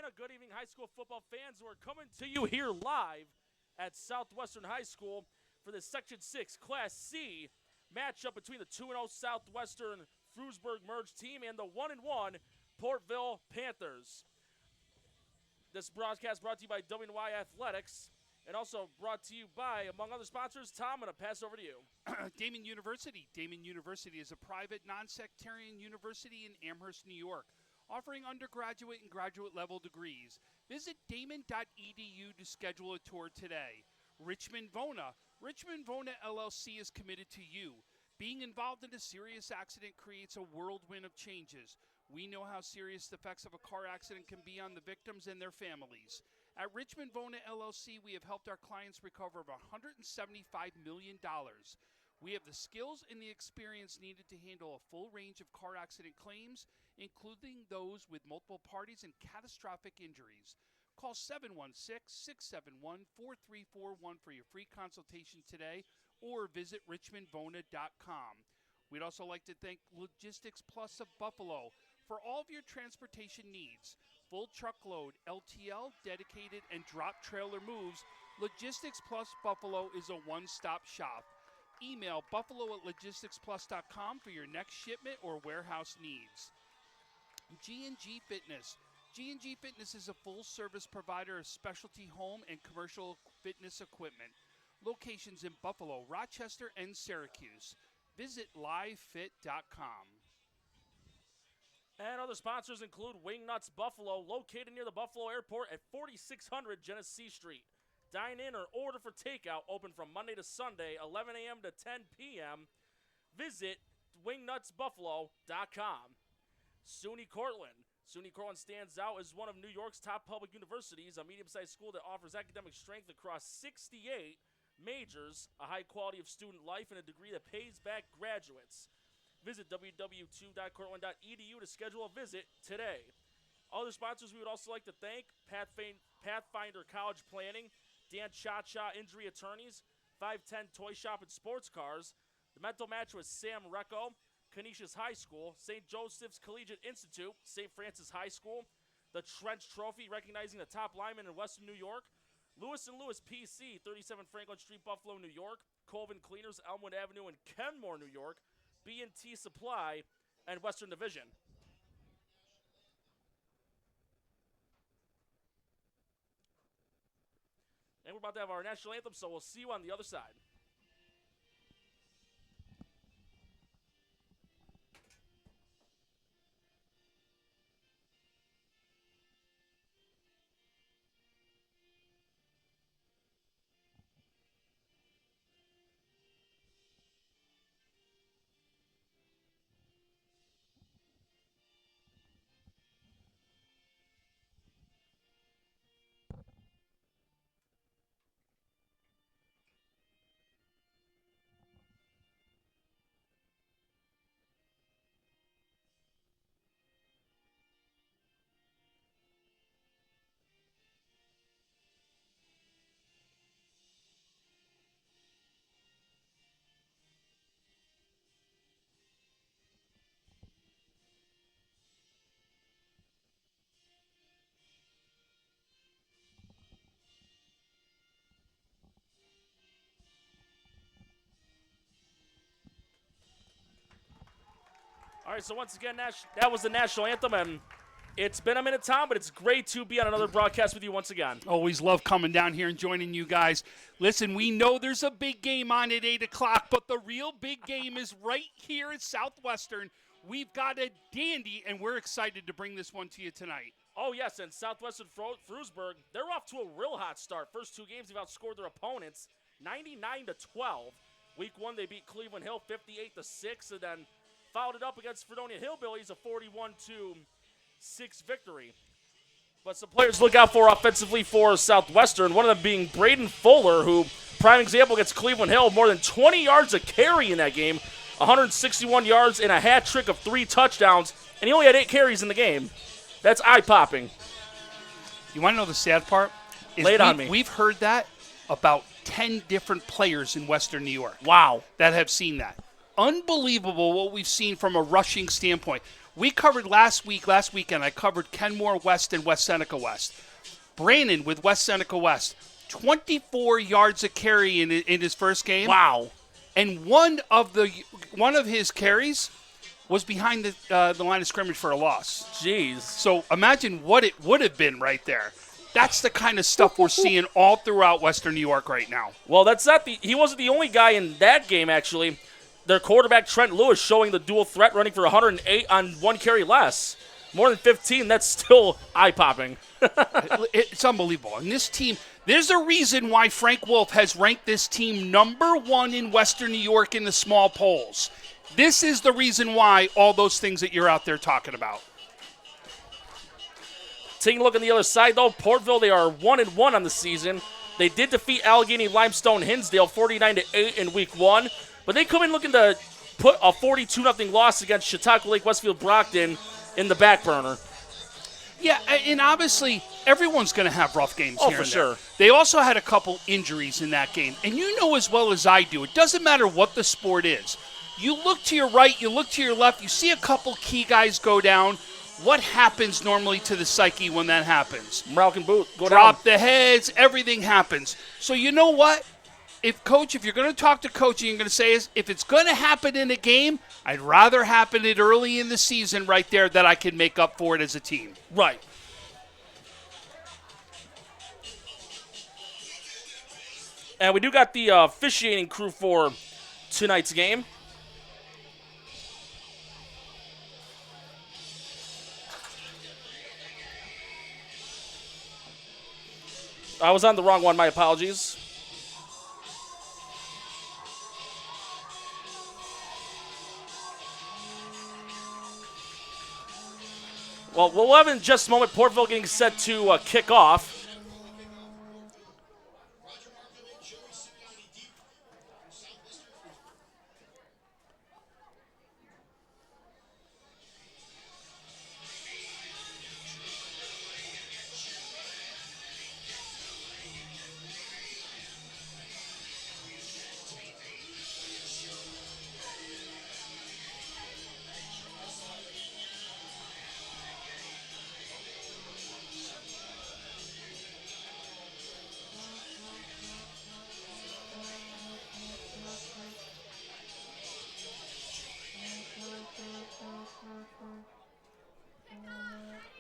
And a good evening, high school football fans. We're coming to you here live at Southwestern High School for the Section 6 Class C matchup between the 2-0 Southwestern Frewsburg merged team and the 1-1 Portville Panthers. This broadcast brought to you by WY Athletics and also brought to you by, among other sponsors, Tom, I'm going to pass over to you. Damon University. Damon University is a private, non-sectarian university in Amherst, New York, offering undergraduate and graduate level degrees. Visit damon.edu to schedule a tour today. Richmond Vona. Richmond Vona LLC is committed to you. Being involved in a serious accident creates a whirlwind of changes. We know how serious the effects of a car accident can be on the victims and their families. At Richmond Vona LLC, we have helped our clients recover over $175 million. We have the skills and the experience needed to handle a full range of car accident claims, including those with multiple parties and catastrophic injuries. Call 716-671-4341 for your free consultation today or visit richmondvona.com. We'd also like to thank Logistics Plus of Buffalo for all of your transportation needs. Full truckload, LTL, dedicated, and drop trailer moves. Logistics Plus Buffalo is a one-stop shop. Email buffalo@logisticsplus.com for your next shipment or warehouse needs. G&G Fitness. G&G Fitness is a full-service provider of specialty home and commercial fitness equipment. Locations in Buffalo, Rochester, and Syracuse. Visit livefit.com. And other sponsors include Wingnuts Buffalo, located near the Buffalo Airport at 4600 Genesee Street. Dine in or order for takeout, open from Monday to Sunday, 11 a.m. to 10 p.m. Visit wingnutsbuffalo.com. SUNY Cortland. SUNY Cortland stands out as one of New York's top public universities, a medium-sized school that offers academic strength across 68 majors, a high quality of student life, and a degree that pays back graduates. Visit www.cortland.edu to schedule a visit today. Other sponsors we would also like to thank: Pathfinder College Planning, Dan Cha-Cha Injury Attorneys, 510 Toy Shop and Sports Cars, The Mental Match with Sam Recco, Canisius High School, St. Joseph's Collegiate Institute, St. Francis High School, the Trench Trophy recognizing the top linemen in Western New York, Lewis & Lewis PC, 37 Franklin Street, Buffalo, New York, Colvin Cleaners, Elmwood Avenue in Kenmore, New York, B&T Supply, and Western Division. And we're about to have our national anthem, so we'll see you on the other side. All right, so once again, that was the national anthem, and it's been a minute, Tom, but it's great to be on another broadcast with you once again. Always love coming down here and joining you guys. Listen, we know there's a big game on at 8 o'clock, but the real big game is right here at Southwestern. We've got a dandy, and we're excited to bring this one to you tonight. Oh, yes, and Southwestern Frewsburg, they're off to a real hot start. First two games, they've outscored their opponents 99-12. Week one, they beat Cleveland Hill 58-6, and then followed it up against Fredonia Hillbillies, a 41-6 victory. But some players to look out for offensively for Southwestern, one of them being Braden Fuller, who, prime example, against Cleveland Hill, more than 20 yards a carry in that game, 161 yards and a hat trick of 3 touchdowns, and he only had 8 carries in the game. That's eye-popping. You want to know the sad part? Lay it on me. We've heard that about 10 different players in Western New York. Wow. That have seen that. Unbelievable what we've seen from a rushing standpoint. We covered last weekend, I covered Kenmore West and West Seneca West. Brandon with West Seneca West, 24 yards a carry in his first game. Wow. And one of his carries was behind the line of scrimmage for a loss. Jeez. So imagine what it would have been right there. That's the kind of stuff we're seeing all throughout Western New York right now. Well, he wasn't the only guy in that game, actually. Their quarterback, Trent Lewis, showing the dual threat, running for 108 on one carry less. More than 15, that's still eye-popping. It's unbelievable. And this team, there's a reason why Frank Wolf has ranked this team number 1 in Western New York in the small polls. This is the reason why all those things that you're out there talking about. Taking a look on the other side, though, Portville, they are 1-1 on the season. They did defeat Allegheny Limestone Hinsdale 49-8 in Week 1, but they come in looking to put a 42-0 loss against Chautauqua Lake Westfield Brockton in the back burner. Yeah, and obviously everyone's going to have rough games here for and sure. there. They also had a couple injuries in that game, and you know as well as I do, it doesn't matter what the sport is. You look to your right, you look to your left, you see a couple key guys go down. What happens normally to the psyche when that happens? Morale can boot. Go Drop down. the heads, everything happens. So you know what? If you're going to talk to coach and you're going to say, if it's going to happen in a game, I'd rather happen it early in the season right there that I can make up for it as a team. Right. And we do got the officiating crew for tonight's game. I was on the wrong one. My apologies. Well, we'll have in just a moment. Portville getting set to kick off.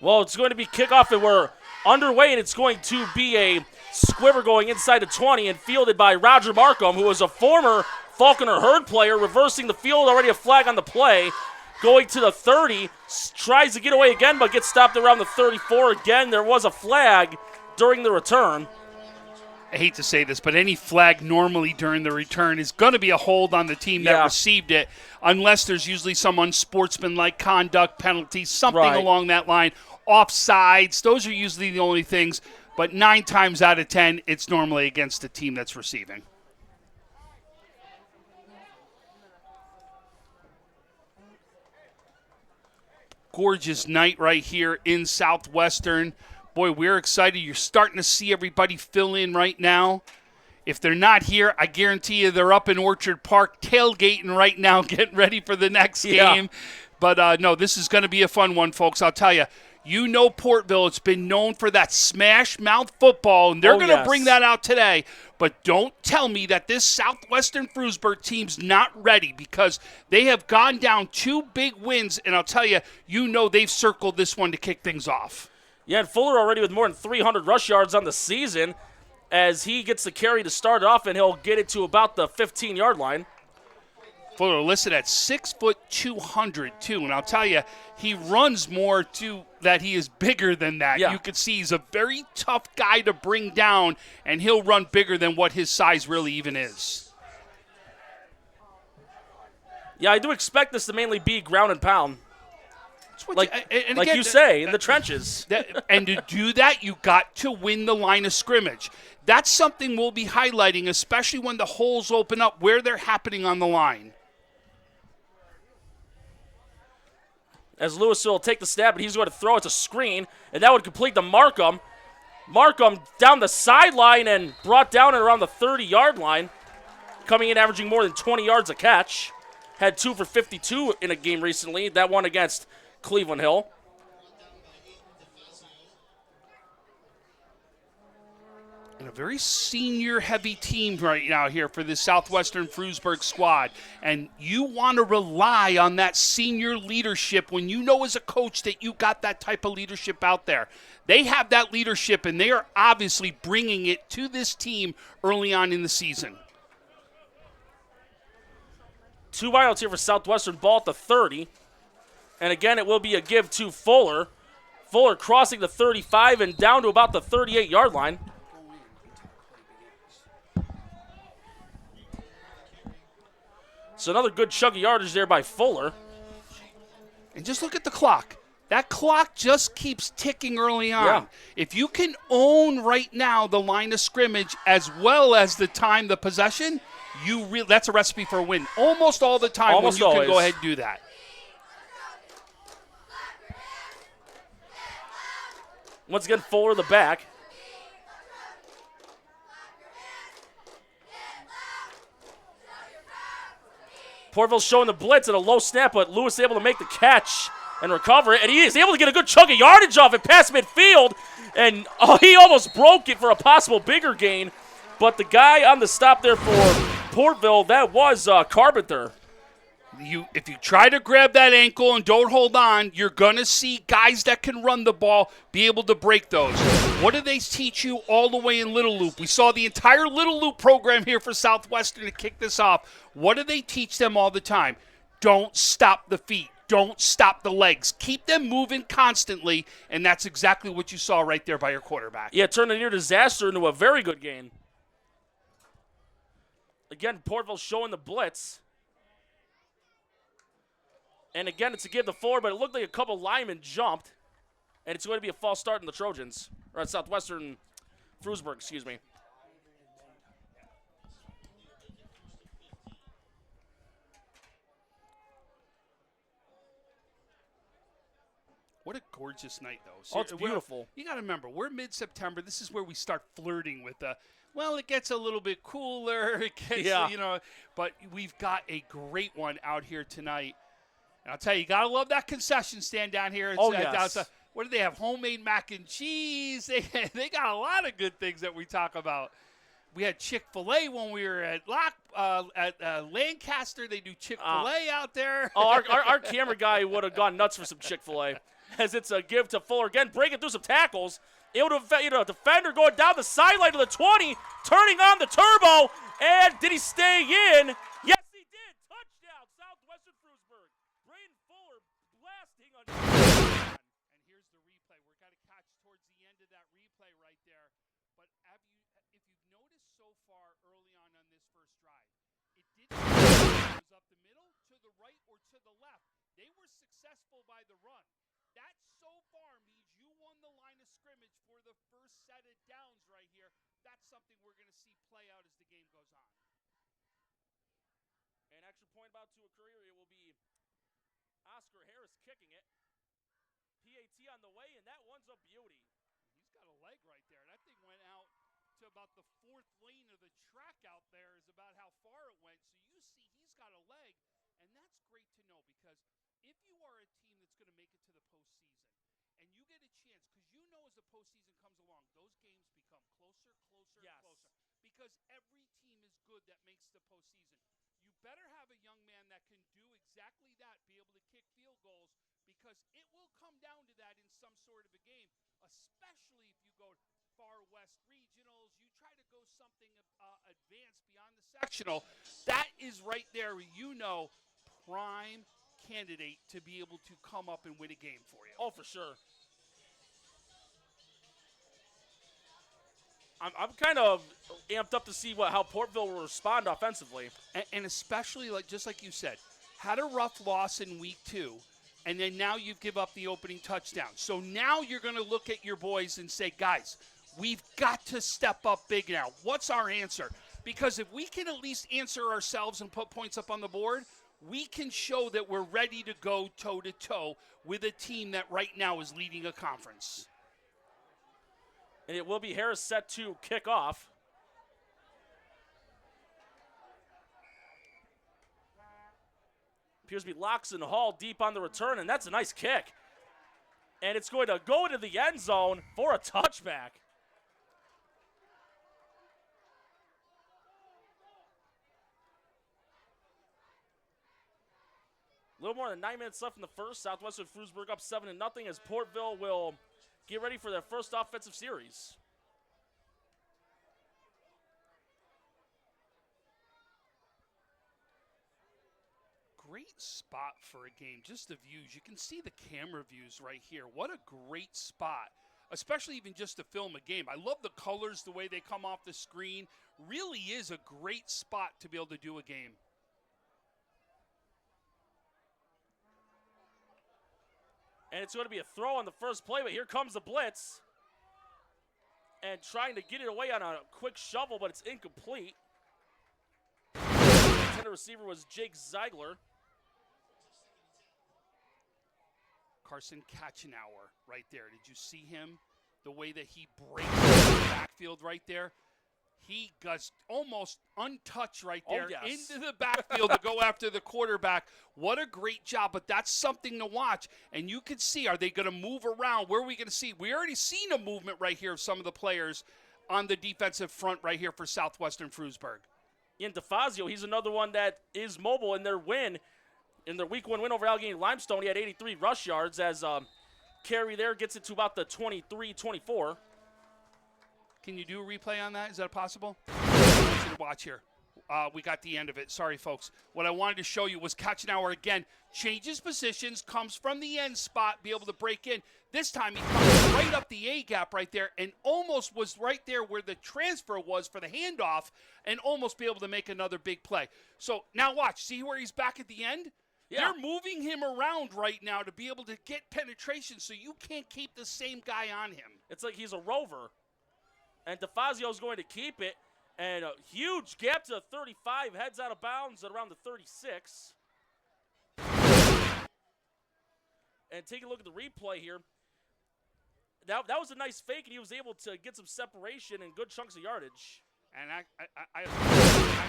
Well, it's going to be kickoff, and we're underway, and it's going to be a squibber going inside the 20 and fielded by Roger Markham, who is a former Falconer Herd player, reversing the field, already a flag on the play. Going to the 30, tries to get away again, but gets stopped around the 34 again. There was a flag during the return. I hate to say this, but any flag normally during the return is going to be a hold on the team that received it, unless there's usually some unsportsmanlike conduct penalty, something along that line. Offsides, those are usually the only things, but 9 times out of 10, it's normally against the team that's receiving. Gorgeous night right here in Southwestern. Boy, we're excited. You're starting to see everybody fill in right now. If they're not here, I guarantee you they're up in Orchard Park tailgating right now, getting ready for the next game. But, no, this is going to be a fun one, folks. I'll tell you. You know Portville, it's been known for that smash mouth football, and they're going to bring that out today. But don't tell me that this Southwestern Frewsburg team's not ready, because they have gone down 2 big wins, and I'll tell you, you know they've circled this one to kick things off. Yeah, and Fuller already with more than 300 rush yards on the season as he gets the carry to start it off, and he'll get it to about the 15-yard line. Fuller listed at 6 foot 200 too, and I'll tell you, he runs more too. That he is bigger than that. Yeah. You can see he's a very tough guy to bring down, and he'll run bigger than what his size really even is. Yeah, I do expect this to mainly be ground and pound. Like again, you say, in the trenches. And to do that, you got to win the line of scrimmage. That's something we'll be highlighting, especially when the holes open up, where they're happening on the line. As Lewis will take the snap, and he's going to throw it to screen, and that would complete the Markham. Markham down the sideline and brought down at around the 30-yard line, coming in averaging more than 20 yards a catch. Had 2 for 52 in a game recently. That one against Cleveland Hill. And a very senior-heavy team right now here for the Southwestern Frewsburg squad. And you want to rely on that senior leadership when you know as a coach that you got that type of leadership out there. They have that leadership, and they are obviously bringing it to this team early on in the season. 2 wideouts here for Southwestern, ball at the 30. And again, it will be a give to Fuller. Fuller crossing the 35 and down to about the 38-yard line. So another good chunk of yardage there by Fuller. And just look at the clock. That clock just keeps ticking early on. Yeah. If you can own right now the line of scrimmage as well as the time, the possession, that's a recipe for a win. Almost all the time Almost when you always. can go ahead and do that. Once again, Fuller the back. Portville showing the blitz at a low snap, but Lewis able to make the catch and recover it, and he is able to get a good chunk of yardage off it past midfield, and he almost broke it for a possible bigger gain, but the guy on the stop there for Portville, that was Carpenter. If you try to grab that ankle and don't hold on, you're going to see guys that can run the ball be able to break those. What do they teach you all the way in Little Loop? We saw the entire Little Loop program here for Southwestern to kick this off. What do they teach them all the time? Don't stop the feet. Don't stop the legs. Keep them moving constantly, and that's exactly what you saw right there by your quarterback. Yeah, turned a near disaster into a very good gain. Again, Portville showing the blitz. And again, it's a give to Fuller, but it looked like a couple linemen jumped. And it's going to be a false start in the Trojans. Or at Southwestern Frewsburg, excuse me. What a gorgeous night, though. Oh, it's beautiful. You got to remember, we're mid-September. This is where we start flirting with the, well, it gets a little bit cooler. It gets, but we've got a great one out here tonight. And I'll tell you, you got to love that concession stand down here. Yes. What do they have? Homemade mac and cheese. They got a lot of good things that we talk about. We had Chick-fil-A when we were at Lancaster. They do Chick-fil-A out there. Our camera guy would have gone nuts for some Chick-fil-A. As it's a give to Fuller. Again, breaking through some tackles. Able to, defender going down the sideline to the 20, turning on the turbo. And did he stay in? Yes, he did. Touchdown, Southwestern Frewsburg. Braden Fuller blasting on. And here's the replay. We're going to catch towards the end of that replay right there. But if you've noticed so far early on this first drive, it didn't matter if it was up the middle, to the right, or to the left. They were successful by the run. That so far means you won the line of scrimmage for the first set of downs right here. That's something we're going to see play out as the game goes on. An extra point about to occur. It will be Oscar Harris kicking it. PAT on the way, and that one's a beauty. He's got a leg right there. That thing went out to about the fourth lane of the track out there is about how far it went. So you see he's got a leg, and that's great to know because if you are a team that's going to make it to the postseason and you get a chance, because you know as the postseason comes along, those games become closer and closer because every team is good that makes the postseason. You better have a young man that can do exactly that, be able to kick field goals, because it will come down to that in some sort of a game, especially if you go far west regionals, you try to go something advanced beyond the sectional. That is right there, prime candidate to be able to come up and win a game for you. Oh, for sure. I'm kind of amped up to see how Portville will respond offensively. And especially, just like you said, had a rough loss in week 2, and then now you give up the opening touchdown. So now you're going to look at your boys and say, guys, we've got to step up big now. What's our answer? Because if we can at least answer ourselves and put points up on the board, we can show that we're ready to go toe-to-toe with a team that right now is leading a conference. And it will be Harris set to kick off. Appears to be Loxon Hall deep on the return, and that's a nice kick. And it's going to go into the end zone for a touchback. A little more than 9 minutes left in the first. Southwestern Frewsburg up 7-0 as Portville will get ready for their first offensive series. Great spot for a game, just the views. You can see the camera views right here. What a great spot, especially even just to film a game. I love the colors, the way they come off the screen. Really is a great spot to be able to do a game. And it's going to be a throw on the first play, but here comes the blitz. And trying to get it away on a quick shovel, but it's incomplete. The intended receiver was Jake Ziegler. Carson Katchenauer right there. Did you see him? The way that he breaks the backfield right there. He got almost untouched right there into the backfield to go after the quarterback. What a great job, but that's something to watch. And you can see, are they going to move around? Where are we going to see? We already seen a movement right here of some of the players on the defensive front right here for Southwestern Frewsburg. Ian DeFazio, he's another one that is mobile in their win. In their week 1 win over Allegheny Limestone, he had 83 rush yards as Carey there gets it to about the 23-24. Can you do a replay on that? Is that possible? I want you to watch here. We got the end of it. Sorry, folks. What I wanted to show you was Katchenauer again. Changes positions, comes from the end spot, be able to break in. This time he comes right up the A-gap right there and almost was right there where the transfer was for the handoff and almost be able to make another big play. So now watch. See where he's back at the end? Yeah. They're moving him around right now to be able to get penetration so you can't keep the same guy on him. It's like he's a rover. And DeFazio's going to keep it. And a huge gap to the 35. Heads out of bounds at around the 36. And take a look at the replay here. That was a nice fake, and he was able to get some separation and good chunks of yardage. And I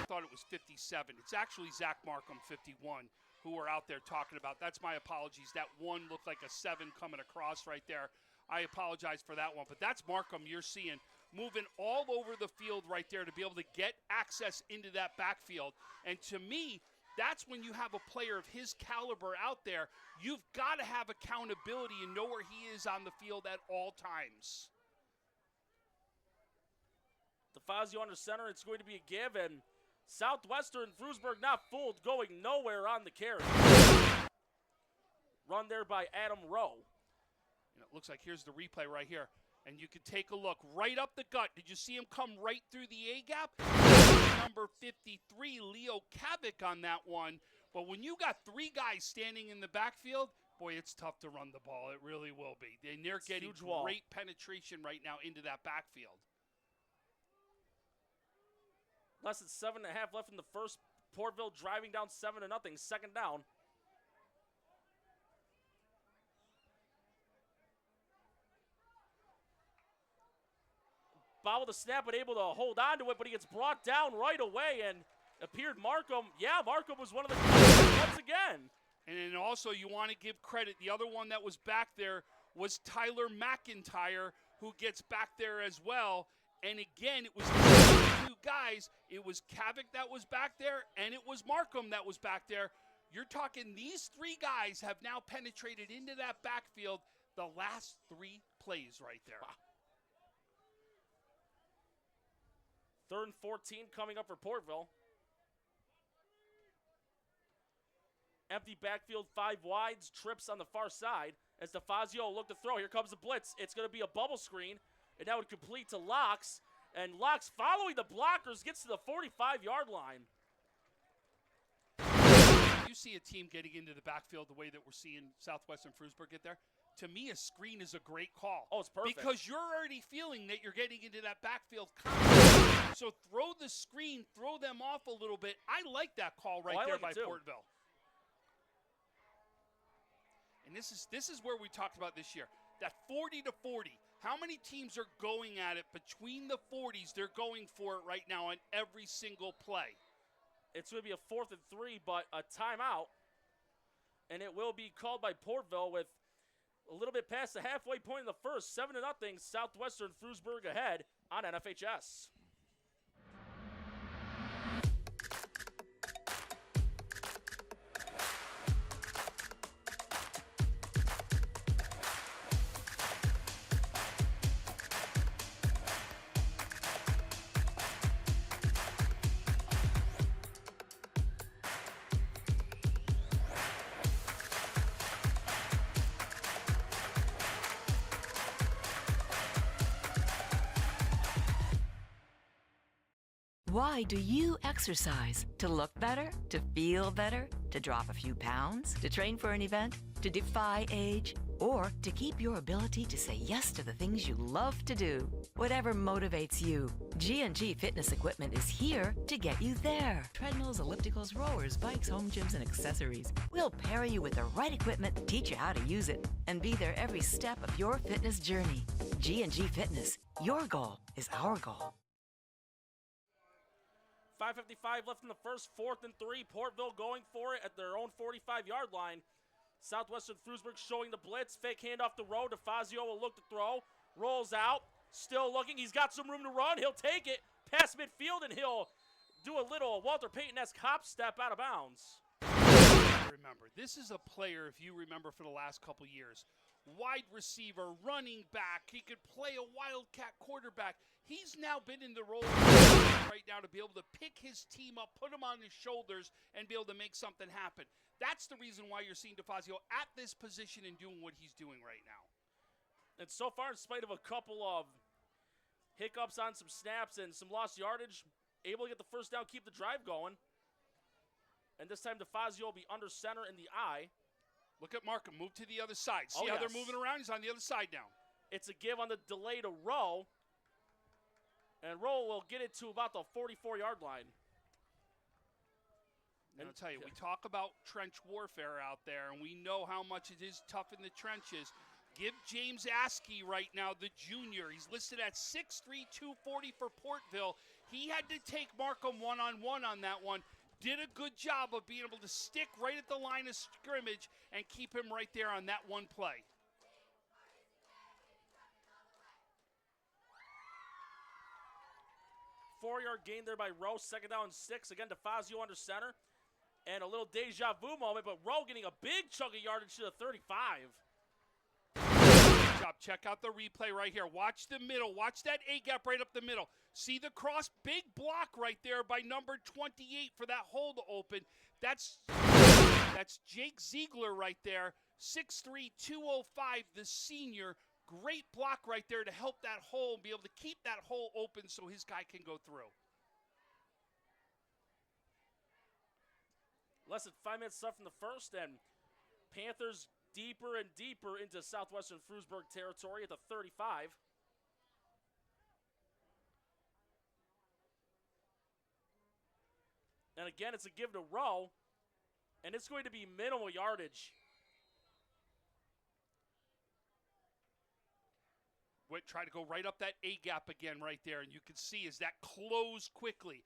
thought it was 57. It's actually Zach Markham, 51, who we're out there talking about. That's my apologies. That one looked like a 7 coming across right there. I apologize for that one. But that's Markham you're seeing moving all over the field right there to be able to get access into that backfield. And to me, that's when you have a player of his caliber out there. You've got to have accountability and know where he is on the field at all times. DeFazio under center. It's going to be a give, and Southwestern Frewsburg not fooled, going nowhere on the carry. Run there by Adam Rowe. And it looks like here's the replay right here. And you can take a look right up the gut. Did you see him come right through the A-gap? Number 53, Leo Kavik on that one. But when you got 3 guys standing in the backfield, boy, it's tough to run the ball. It really will be. And they're getting great penetration right now into that backfield. Less than 7.5 left in the first. Portville driving down 7-0. Second down. Bobble the snap, but able to hold on to it, but he gets brought down right away and appeared Markham. Yeah, Markham was one of the once again. And then also you want to give credit. The other one that was back there was Tyler McIntyre, who gets back there as well. And again, it was the 2 guys. It was Kavik that was back there, and it was Markham that was back there. You're talking these 3 guys have now penetrated into that backfield the last 3 plays right there. Wow. 3rd and 14 coming up for Portville. Empty backfield, 5 wides, trips on the far side. As DeFazio look to throw, here comes the blitz. It's going to be a bubble screen, and that would complete to Locks. And Locks, following the blockers, gets to the 45-yard line. You see a team getting into the backfield the way that we're seeing Southwestern Frewsburg get there. To me, a screen is a great call. Oh, it's perfect. Because you're already feeling that you're getting into that backfield. So throw the screen, throw them off a little bit. I like that call right there by Portville. And this is where we talked about this year. That 40 to 40. How many teams are going at it between the 40s? They're going for it right now on every single play. It's going to be a 4th and 3, but a timeout. and it will be called by Portville with a little bit past the halfway point in the first. 7-0, Southwestern Frewsburg ahead on NFHS. Why do you exercise? To look better? To feel better? To drop a few pounds? To train for an event? To defy age? Or to keep your ability to say yes to the things you love to do? Whatever motivates you, G&G Fitness Equipment is here to get you there. Treadmills, ellipticals, rowers, bikes, home gyms, and accessories. We'll pair you with the right equipment, teach you how to use it, and be there every step of your fitness journey. G&G Fitness. Your goal is our goal. 5:55 left in the first, 4th and 3. Portville going for it at their own 45-yard line. Southwestern Frewsburg showing the blitz. Fake handoff to Rowe. DeFazio will look to throw. Rolls out. Still looking. He's got some room to run. He'll take it past midfield, and he'll do a little Walter Payton-esque hop step out of bounds. Remember, this is a player, if you remember for the last couple years, wide receiver, running back. He could play a wildcat quarterback. He's now been in the role right now to be able to pick his team up, put them on his shoulders, and be able to make something happen. That's the reason why you're seeing DeFazio at this position and doing what he's doing right now. And so far, in spite of a couple of hiccups on some snaps and some lost yardage, able to get the first down, keep the drive going. And this time, DeFazio will be under center in the eye. Look at Markham, move to the other side. See how they're moving around? He's on the other side now. It's a give on the delay to Rowe. And Rowe will get it to about the 44-yard line. And I'll tell you, we talk about trench warfare out there, and we know how much it is tough in the trenches. Give James Askey right now, the junior. He's listed at 6'3", 240 for Portville. He had to take Markham one-on-one on that one. Did a good job of being able to stick right at the line of scrimmage and keep him right there on that one play. Four-yard gain there by Rowe. 2nd down and 6. Again, DeFazio under center. And a little deja vu moment, but Rowe getting a big chunk of yardage to the 35. Good job. Check out the replay right here. Watch the middle. Watch that A-gap right up the middle. See the cross? Big block right there by number 28 for that hole to open. That's Jake Ziegler right there. 6'3", 205, the senior. Great block right there to help that hole and be able to keep that hole open so his guy can go through. Less than 5 minutes left in the first, and Panthers deeper and deeper into Southwestern Frewsburg territory at the 35. And again, it's a give to Rowe, and it's going to be minimal yardage. Try to go right up that A-gap again right there, and you can see as that closed quickly.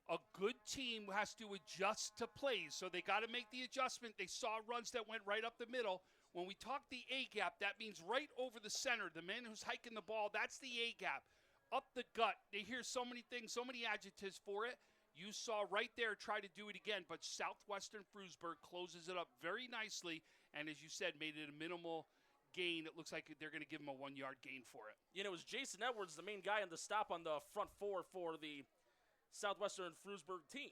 A good team has to adjust to plays, so they got to make the adjustment. They saw runs that went right up the middle. When we talk the A-gap, that means right over the center. The man who's hiking the ball, that's the A-gap. Up the gut. They hear so many things, so many adjectives for it. You saw right there try to do it again, but Southwestern Frewsburg closes it up very nicely, and as you said, made it a minimal gain. It looks like they're going to give him a 1-yard gain for it. You know, it was Jason Edwards, the main guy on the stop on the front four for the Southwestern Frewsburg team.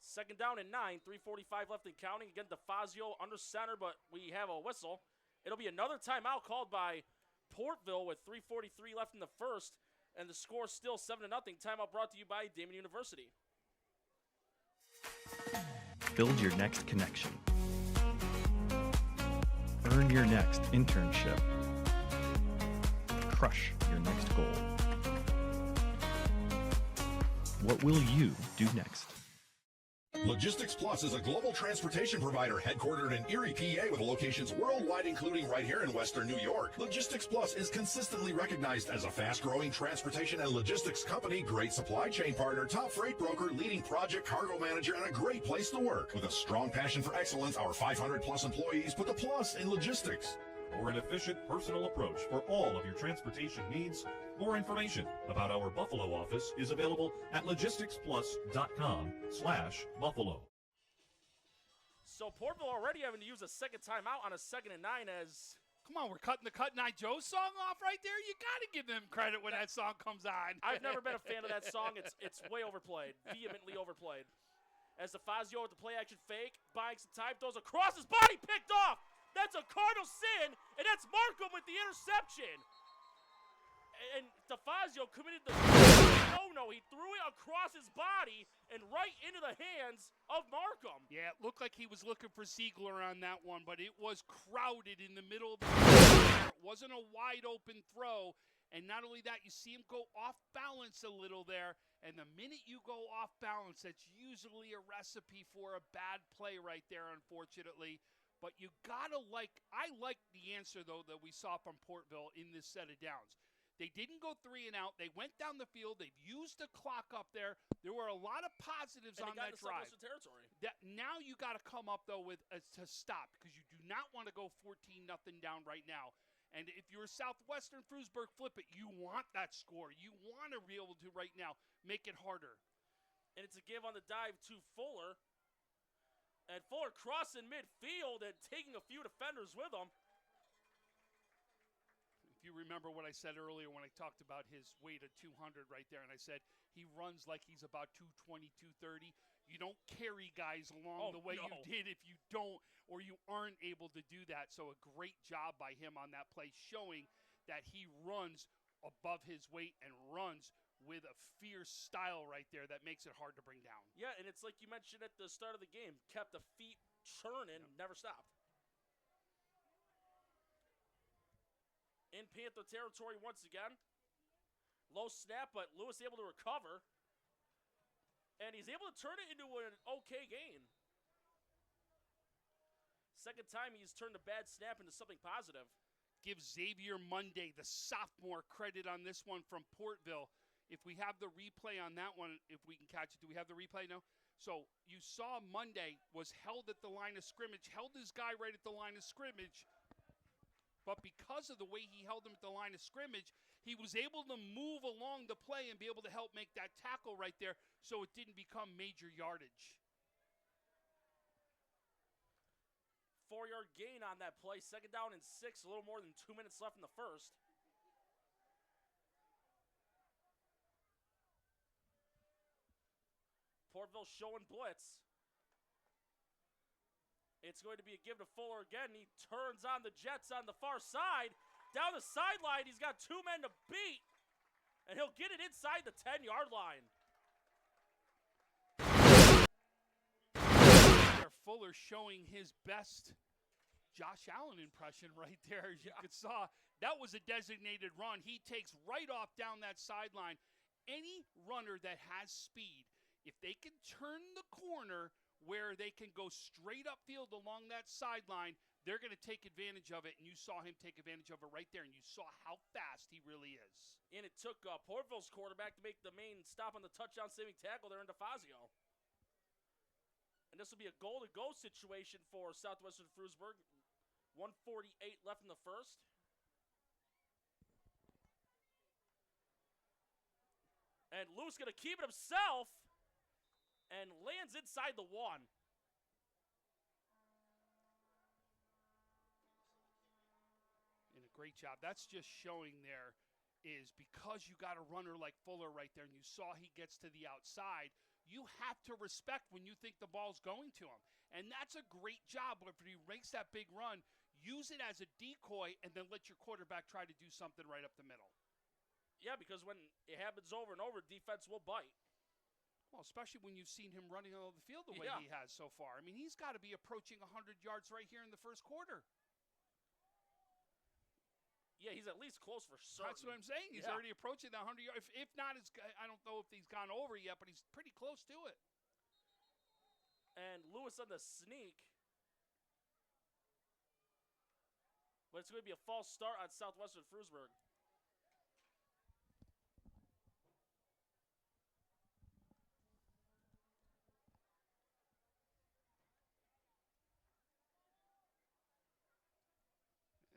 2nd down and 9, 3:45 left and counting. Again, DeFazio under center, but we have a whistle. It'll be another timeout called by Portville with 3:43 left in the first, and the score still 7-0. Timeout brought to you by Damon University. Build your next connection. Earn your next internship. Crush your next goal. What will you do next? Logistics Plus is a global transportation provider headquartered in Erie, PA with locations worldwide, including right here in Western New York. Logistics Plus is consistently recognized as a fast-growing transportation and logistics company, great supply chain partner, top freight broker, leading project cargo manager, and a great place to work. With a strong passion for excellence, our 500-plus employees put the plus in logistics. Or an efficient, personal approach for all of your transportation needs. More information about our Buffalo office is available at logisticsplus.com/Buffalo. So Portville already having to use a second timeout on a 2nd and 9 as... Come on, we're cutting the Cut Night Joe song off right there. You got to give them credit when that song comes on. I've never been a fan of that song. It's way overplayed, vehemently overplayed. As DeFazio with the play-action fake, buying some time, throws across his body, picked off. That's a Cardinal sin, and that's Markham with the interception. And DeFazio committed the no. He threw it across his body and right into the hands of Markham. Yeah, it looked like he was looking for Ziegler on that one, but it was crowded in the middle of the field. It wasn't a wide-open throw. And not only that, you see him go off balance a little there. And the minute you go off balance, that's usually a recipe for a bad play right there, unfortunately. But you gotta I like the answer, though, that we saw from Portville in this set of downs. They didn't go 3 and out. They went down the field. They've used the clock up there. There were a lot of positives on that drive. Territory. Now you got to come up, though, with to stop, because you do not want to go 14-0 down right now. And if you're Southwestern, Frewsburg, flip it. You want that score. You want to be able to right now make it harder. And it's a give on the dive to Fuller. And Fuller crossing midfield and taking a few defenders with him. If you remember what I said earlier when I talked about his weight of 200 right there, and I said he runs like he's about 220, 230. You don't carry guys along the way you did if you don't or you aren't able to do that. So a great job by him on that play, showing that he runs above his weight and runs with a fierce style right there that makes it hard to bring down. Yeah, and it's like you mentioned at the start of the game, kept the feet churning, never stopped. In Panther territory once again. Low snap, but Lewis able to recover. And he's able to turn it into an okay gain. Second time he's turned a bad snap into something positive. Give Xavier Monday, the sophomore, credit on this one from Portville. If we have the replay on that one, if we can catch it. Do we have the replay? No? So you saw Monday was held at the line of scrimmage, held his guy right at the line of scrimmage. But because of the way he held him at the line of scrimmage, he was able to move along the play and be able to help make that tackle right there so it didn't become major yardage. 4-yard gain on that play. 2nd down and 6, a little more than 2 minutes left in the first. Portville showing blitz. It's going to be a give to Fuller again. He turns on the Jets on the far side. Down the sideline, he's got 2 men to beat. And he'll get it inside the 10-yard line. Fuller showing his best Josh Allen impression right there. As you could saw, that was a designated run. He takes right off down that sideline. Any runner that has speed, if they can turn the corner where they can go straight upfield along that sideline, they're going to take advantage of it. And you saw him take advantage of it right there, and you saw how fast he really is. And it took Portville's quarterback to make the main stop on the touchdown-saving tackle there in DeFazio. And this will be a goal-to-go situation for Southwestern Frewsburg. 1:48 left in the first. And Lewis going to keep it himself and lands inside the 1. And a great job. That's just showing there is because you got a runner like Fuller right there and you saw he gets to the outside, you have to respect when you think the ball's going to him. And that's a great job. But if he makes that big run, use it as a decoy and then let your quarterback try to do something right up the middle. Yeah, because when it happens over and over, defense will bite. Well, especially when you've seen him running all over the field the way he has so far. I mean, he's got to be approaching 100 yards right here in the first quarter. Yeah, he's at least close for certain. That's what I'm saying. He's already approaching that 100 yards. If not, I don't know if he's gone over yet, but he's pretty close to it. And Lewis on the sneak. But it's going to be a false start on Southwestern Frewsburg.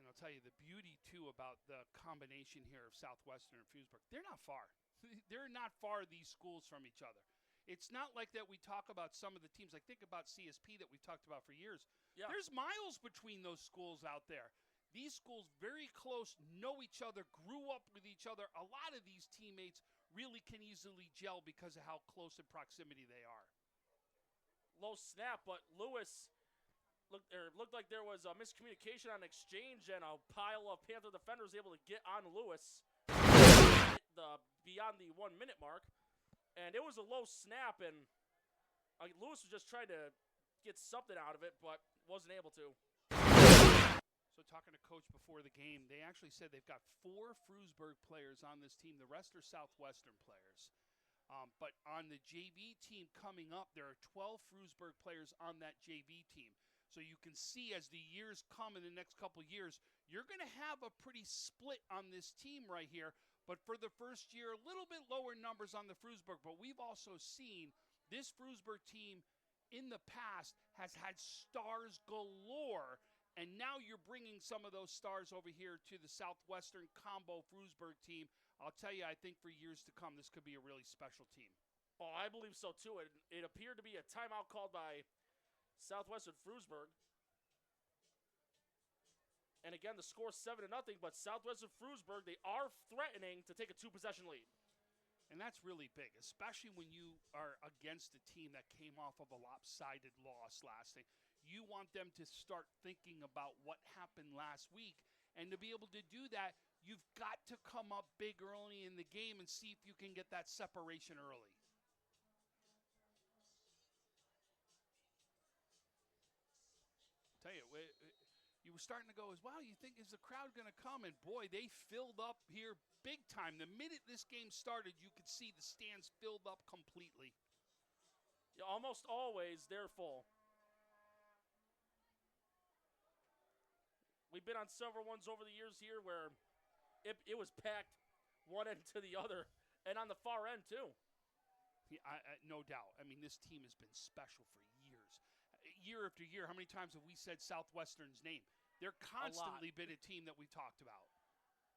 And I'll tell you, the beauty, too, about the combination here of Southwestern and Frewsburg, they're not far. They're not far, these schools, from each other. It's not like that we talk about some of the teams. Like, think about CSP that we've talked about for years. Yeah. There's miles between those schools out there. These schools, very close, know each other, grew up with each other. A lot of these teammates really can easily gel because of how close in proximity they are. Low snap, but Lewis looked like there was a miscommunication on exchange, and a pile of Panther defenders able to get on Lewis beyond the 1 minute mark. And it was a low snap, and Lewis was just trying to get something out of it, but wasn't able to. So talking to Coach before the game, they actually said they've got 4 Frewsburg players on this team. The rest are Southwestern players. But on the JV team coming up, there are 12 Frewsburg players on that JV team. So you can see as the years come in the next couple years, you're going to have a pretty split on this team right here. But for the first year, a little bit lower numbers on the Frewsburg. But we've also seen this Frewsburg team in the past has had stars galore. And now you're bringing some of those stars over here to the Southwestern combo Frewsburg team. I'll tell you, I think for years to come, this could be a really special team. Oh, I believe so, too. It appeared to be a timeout called by Southwestern Frewsburg. And again, the score 7-0, but Southwestern Frewsburg, they are threatening to take a 2-possession lead. And that's really big, especially when you are against a team that came off of a lopsided loss last night. You want them to start thinking about what happened last week. And to be able to do that, you've got to come up big early in the game and see if you can get that separation early. Tell you, you were starting to go as, wow, you think, is the crowd going to come? And boy, they filled up here big time. The minute this game started, you could see the stands filled up completely. Yeah, almost always they're full. We've been on several ones over the years here where it was packed one end to the other, and on the far end too. Yeah, no doubt. I mean, this team has been special for years. Year after year, how many times have we said Southwestern's name? They're constantly been a team that we've talked about.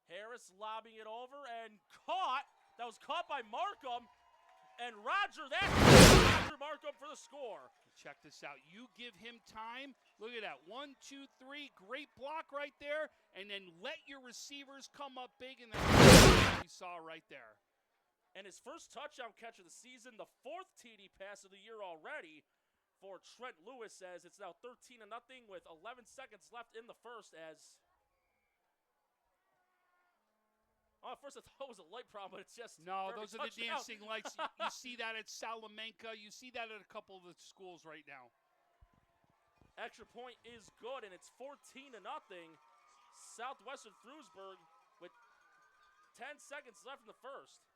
Harris lobbing it over and caught. That was caught by Markham. And Roger Markham for the score. Check this out. You give him time. Look at that. 1, 2, 3. Great block right there. And then let your receivers come up big. And that's what we saw right there. And his first touchdown catch of the season, the 4th TD pass of the year already for Trent Lewis, as it's now 13-0 with 11 seconds left in the first. At first I thought it was a light problem, but it's just no. Those are the touchdown. dancing lights. You see that at Salamanca. You see that at a couple of the schools right now. Extra point is good, and it's 14-0. Southwestern Frewsburg with 10 seconds left in the first.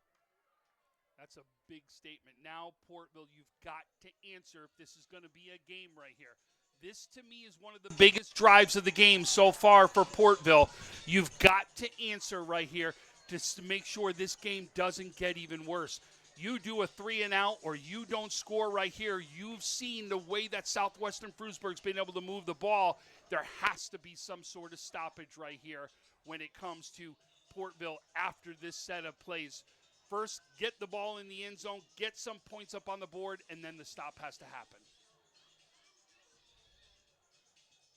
That's a big statement. Now, Portville, you've got to answer if this is going to be a game right here. This, to me, is one of the biggest drives of the game so far for Portville. You've got to answer right here to make sure this game doesn't get even worse. You do a 3-and-out or you don't score right here. You've seen the way that Southwestern Frewsburg's been able to move the ball. There has to be some sort of stoppage right here when it comes to Portville after this set of plays. First, get the ball in the end zone, get some points up on the board, and then the stop has to happen.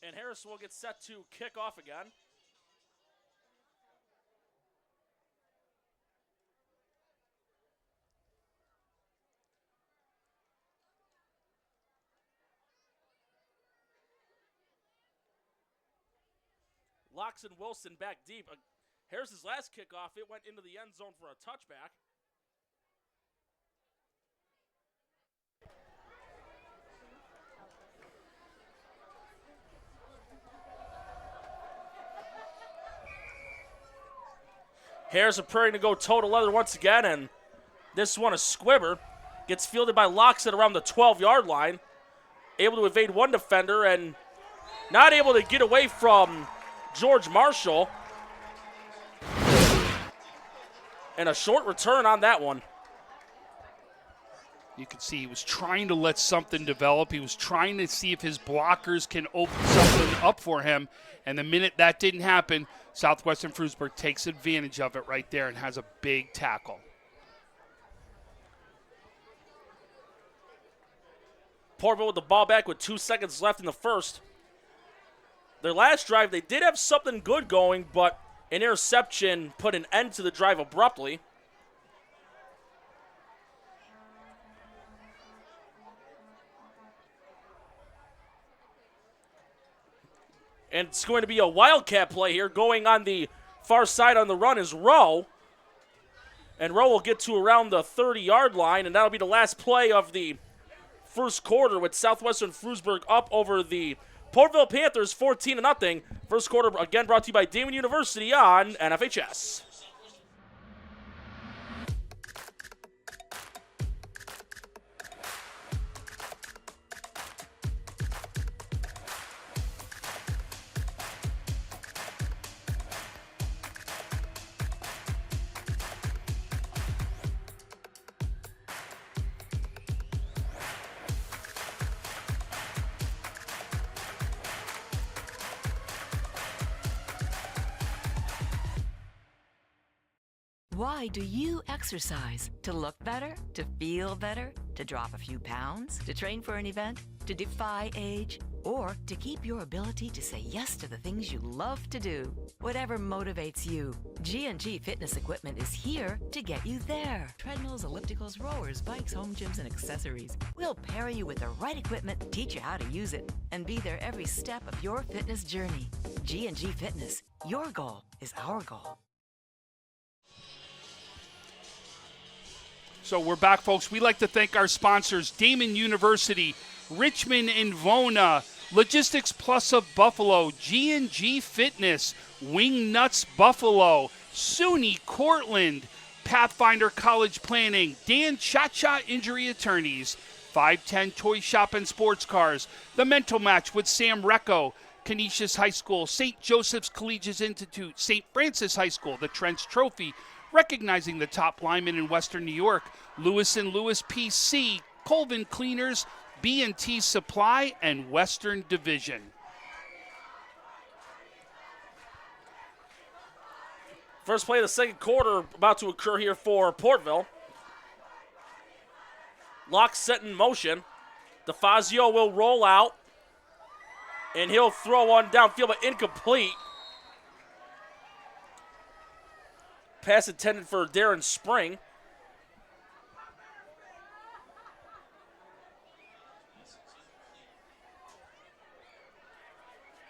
And Harris will get set to kick off again. Locks and Wilson back deep. Harris's last kickoff, it went into the end zone for a touchback. Harris are preparing to go total leather once again, and this one, a squibber, gets fielded by Loxton around the 12-yard line. able to evade one defender and not able to get away from George Marshall. And a short return on that one. You can see he was trying to let something develop. He was trying to see if his blockers can open something up for him. And the minute that didn't happen, Southwestern Frewsburg takes advantage of it right there and has a big tackle. Portville with the ball back with 2 seconds left in the first. Their last drive, they did have something good going, but an interception put an end to the drive abruptly. And it's going to be a Wildcat play here. Going on the far side on the run is Rowe. And Rowe will get to around the 30-yard line, and that'll be the last play of the first quarter with Southwestern Frewsburg up over the Portville Panthers 14-0. First quarter again brought to you by Damon University on NFHS. Why do you exercise? To look better? To feel better? To drop a few pounds? To train for an event? To defy age? Or to keep your ability to say yes to the things you love to do? Whatever motivates you, G&G Fitness Equipment is here to get you there. Treadmills, ellipticals, rowers, bikes, home gyms, and accessories. We'll pair you with the right equipment, teach you how to use it, and be there every step of your fitness journey. G&G Fitness. Your goal is our goal. So we're back, folks. We'd like to thank our sponsors, Damon University, Richmond and Vona, Logistics Plus of Buffalo, G&G Fitness, Wing Nuts Buffalo, SUNY Cortland, Pathfinder College Planning, Dan Cha-Cha Injury Attorneys, 510 Toy Shop and Sports Cars, The Mental Match with Sam Recco, Canisius High School, St. Joseph's Collegiate Institute, St. Francis High School, the Trench Trophy, recognizing the top linemen in Western New York, Lewis & Lewis PC, Colvin Cleaners, B&T Supply, and Western Division. First play of the second quarter about to occur here for Portville. Lock set in motion. DeFazio will roll out, and he'll throw one downfield, but incomplete. Pass intended for Darren Spring.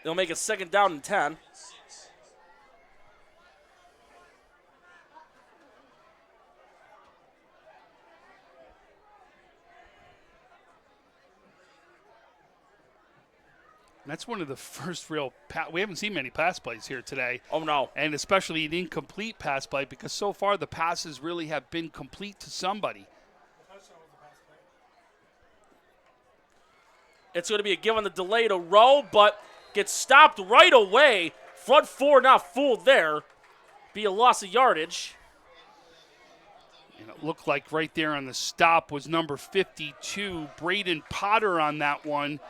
They'll make it second down and 10. That's one of the first real we haven't seen many pass plays here today. Oh, no. And especially an incomplete pass play, because so far the passes really have been complete to somebody. It's going to be a give on the delay to Rowe, but gets stopped right away. Front four not fooled there. Be a loss of yardage. And it looked like right there on the stop was number 52, Braden Potter on that one,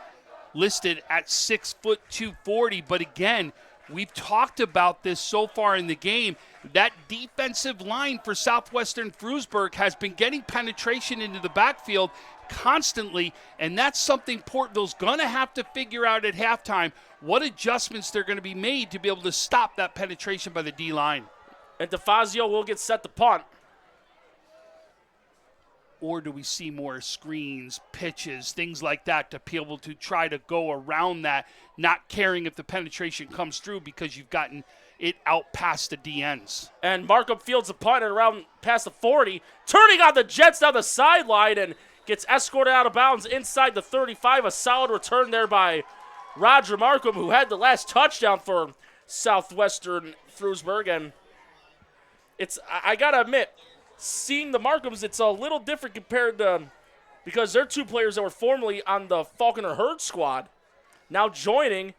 listed at 6 foot 240. But again, we've talked about this so far in the game. That defensive line for Southwestern Frewsburg has been getting penetration into the backfield constantly, and that's something Portville's going to have to figure out at halftime, what adjustments they're going to be made to be able to stop that penetration by the D-line. And DeFazio will get set to punt. Or do we see more screens, pitches, things like that to be able to try to go around that, not caring if the penetration comes through because you've gotten it out past the DNs. And Markham fields a punt at around past the 40, turning on the Jets down the sideline and gets escorted out of bounds inside the 35. A solid return there by Roger Markham, who had the last touchdown for Southwestern Frewsburg. And I got to admit, seeing the Markhams, it's a little different compared to because they're two players that were formerly on the Falconer Herd squad, now joining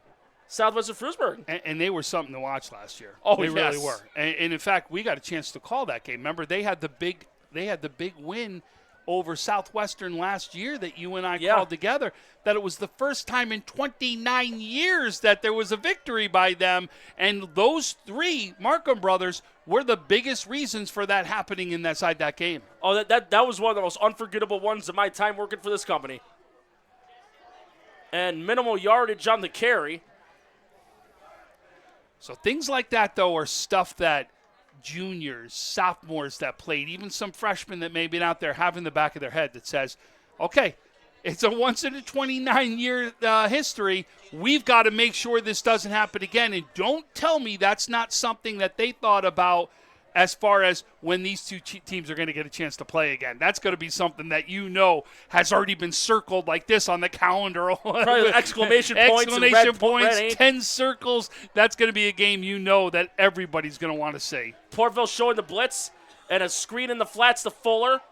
Southwestern Frewsburg. And they were something to watch last year. Oh, they yes. really were. And in fact, we got a chance to call that game. Remember, they had the big win over Southwestern last year that you and I called together, that it was the first time in 29 years that there was a victory by them. And those three Markham brothers were the biggest reasons for that happening inside that game. Oh, that was one of the most unforgettable ones of my time working for this company. And minimal yardage on the carry. So things like that, though, are stuff that juniors, sophomores that played, even some freshmen that may be out there have in the back of their head that says, okay, it's a once-in-a-29-year history. We've got to make sure this doesn't happen again. And don't tell me that's not something that they thought about as far as when these two teams are going to get a chance to play again. That's going to be something that has already been circled like this on the calendar. Probably exclamation points, exclamation points, red 10 circles. That's going to be a game that everybody's going to want to see. Portville showing the blitz and a screen in the flats to Fuller.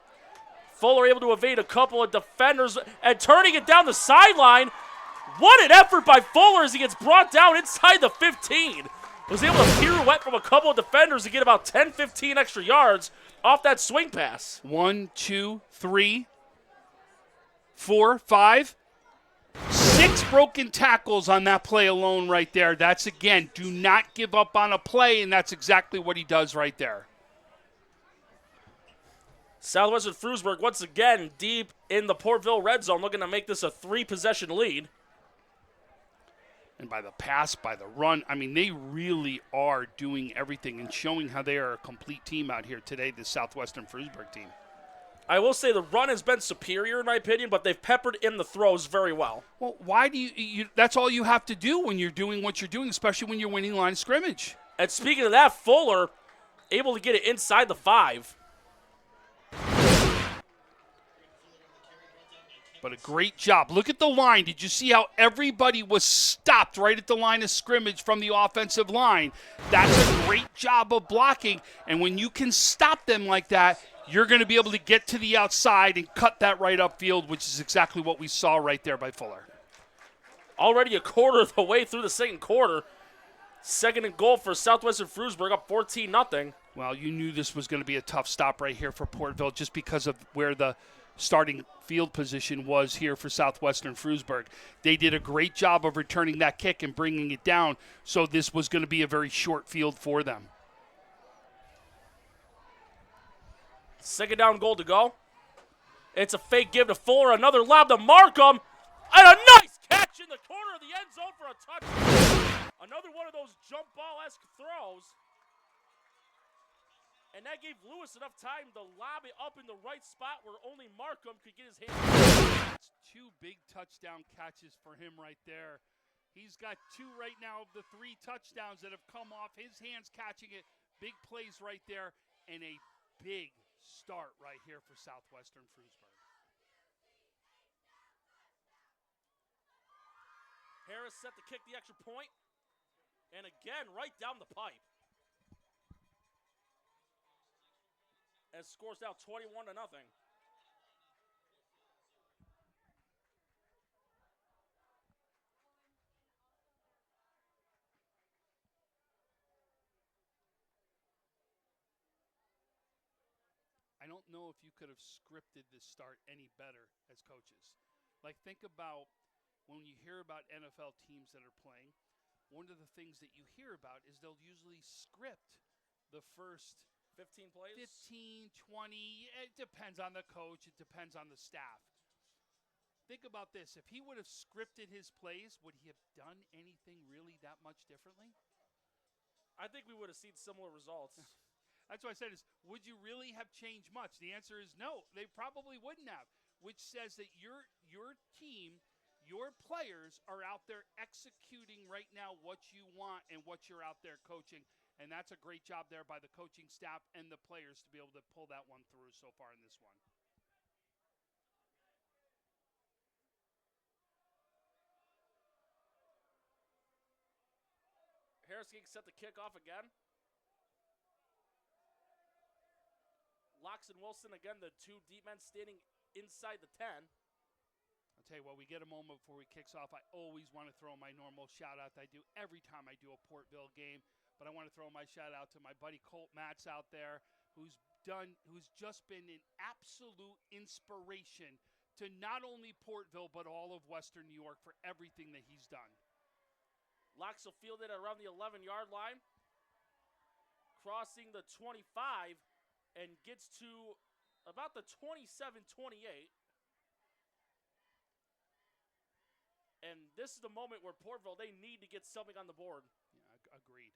Fuller able to evade a couple of defenders and turning it down the sideline. What an effort by Fuller as he gets brought down inside the 15. Was able to pirouette from a couple of defenders to get about 10, 15 extra yards off that swing pass. 1, 2, 3, 4, 5, 6 broken tackles on that play alone right there. That's, again, do not give up on a play, and that's exactly what he does right there. Southwestern Frewsburg once again deep in the Portville red zone, looking to make this a 3-possession lead. And by the pass, by the run, I mean, they really are doing everything and showing how they are a complete team out here today, this Southwestern Frewsburg team. I will say the run has been superior in my opinion, but they've peppered in the throws very well. Well, why do you that's all you have to do when you're doing what you're doing, especially when you're winning line of scrimmage. And speaking of that, Fuller able to get it inside the 5. But a great job. Look at the line. Did you see how everybody was stopped right at the line of scrimmage from the offensive line? That's a great job of blocking. And when you can stop them like that, you're going to be able to get to the outside and cut that right upfield, which is exactly what we saw right there by Fuller. Already a quarter of the way through the second quarter. Second and goal for Southwestern Frewsburg, up 14-0. Well, you knew this was going to be a tough stop right here for Portville just because of where the starting field position was here for Southwestern Frewsburg. They did a great job of returning that kick and bringing it down, so this was going to be a very short field for them. Second down goal to go. It's a fake give to Fuller, another lob to Markham, and a nice catch in the corner of the end zone for a touchdown. Another one of those jump ball-esque throws. And that gave Lewis enough time to lob it up in the right spot where only Markham could get his hands. That's 2 big touchdown catches for him right there. He's got 2 right now of the 3 touchdowns that have come off his hands catching it. Big plays right there and a big start right here for Southwestern Frewsburg. Harris set to kick the extra point. And again, right down the pipe. As scores now 21-0. I don't know if you could have scripted this start any better as coaches. Like, think about when you hear about NFL teams that are playing, one of the things that you hear about is they'll usually script the first 15 plays? 15, 20. It depends on the coach. It depends on the staff. Think about this. If he would have scripted his plays, would he have done anything really that much differently? I think we would have seen similar results. That's what I said is, would you really have changed much? The answer is no. They probably wouldn't have, which says that your team, your players are out there executing right now what you want and what you're out there coaching. And that's a great job there by the coaching staff and the players to be able to pull that one through so far in this one. Harris getting set to kick off again. Locks and Wilson, again, the 2 deep men standing inside the 10. I'll tell you what, we get a moment before we kicks off. I always want to throw my normal shout-out that I do every time I do a Portville game. But I want to throw my shout-out to my buddy Colt Matz out there, who's just been an absolute inspiration to not only Portville but all of Western New York for everything that he's done. Locks will field it around the 11-yard line, crossing the 25, and gets to about the 27-28. And this is the moment where Portville, they need to get something on the board. Yeah, agreed.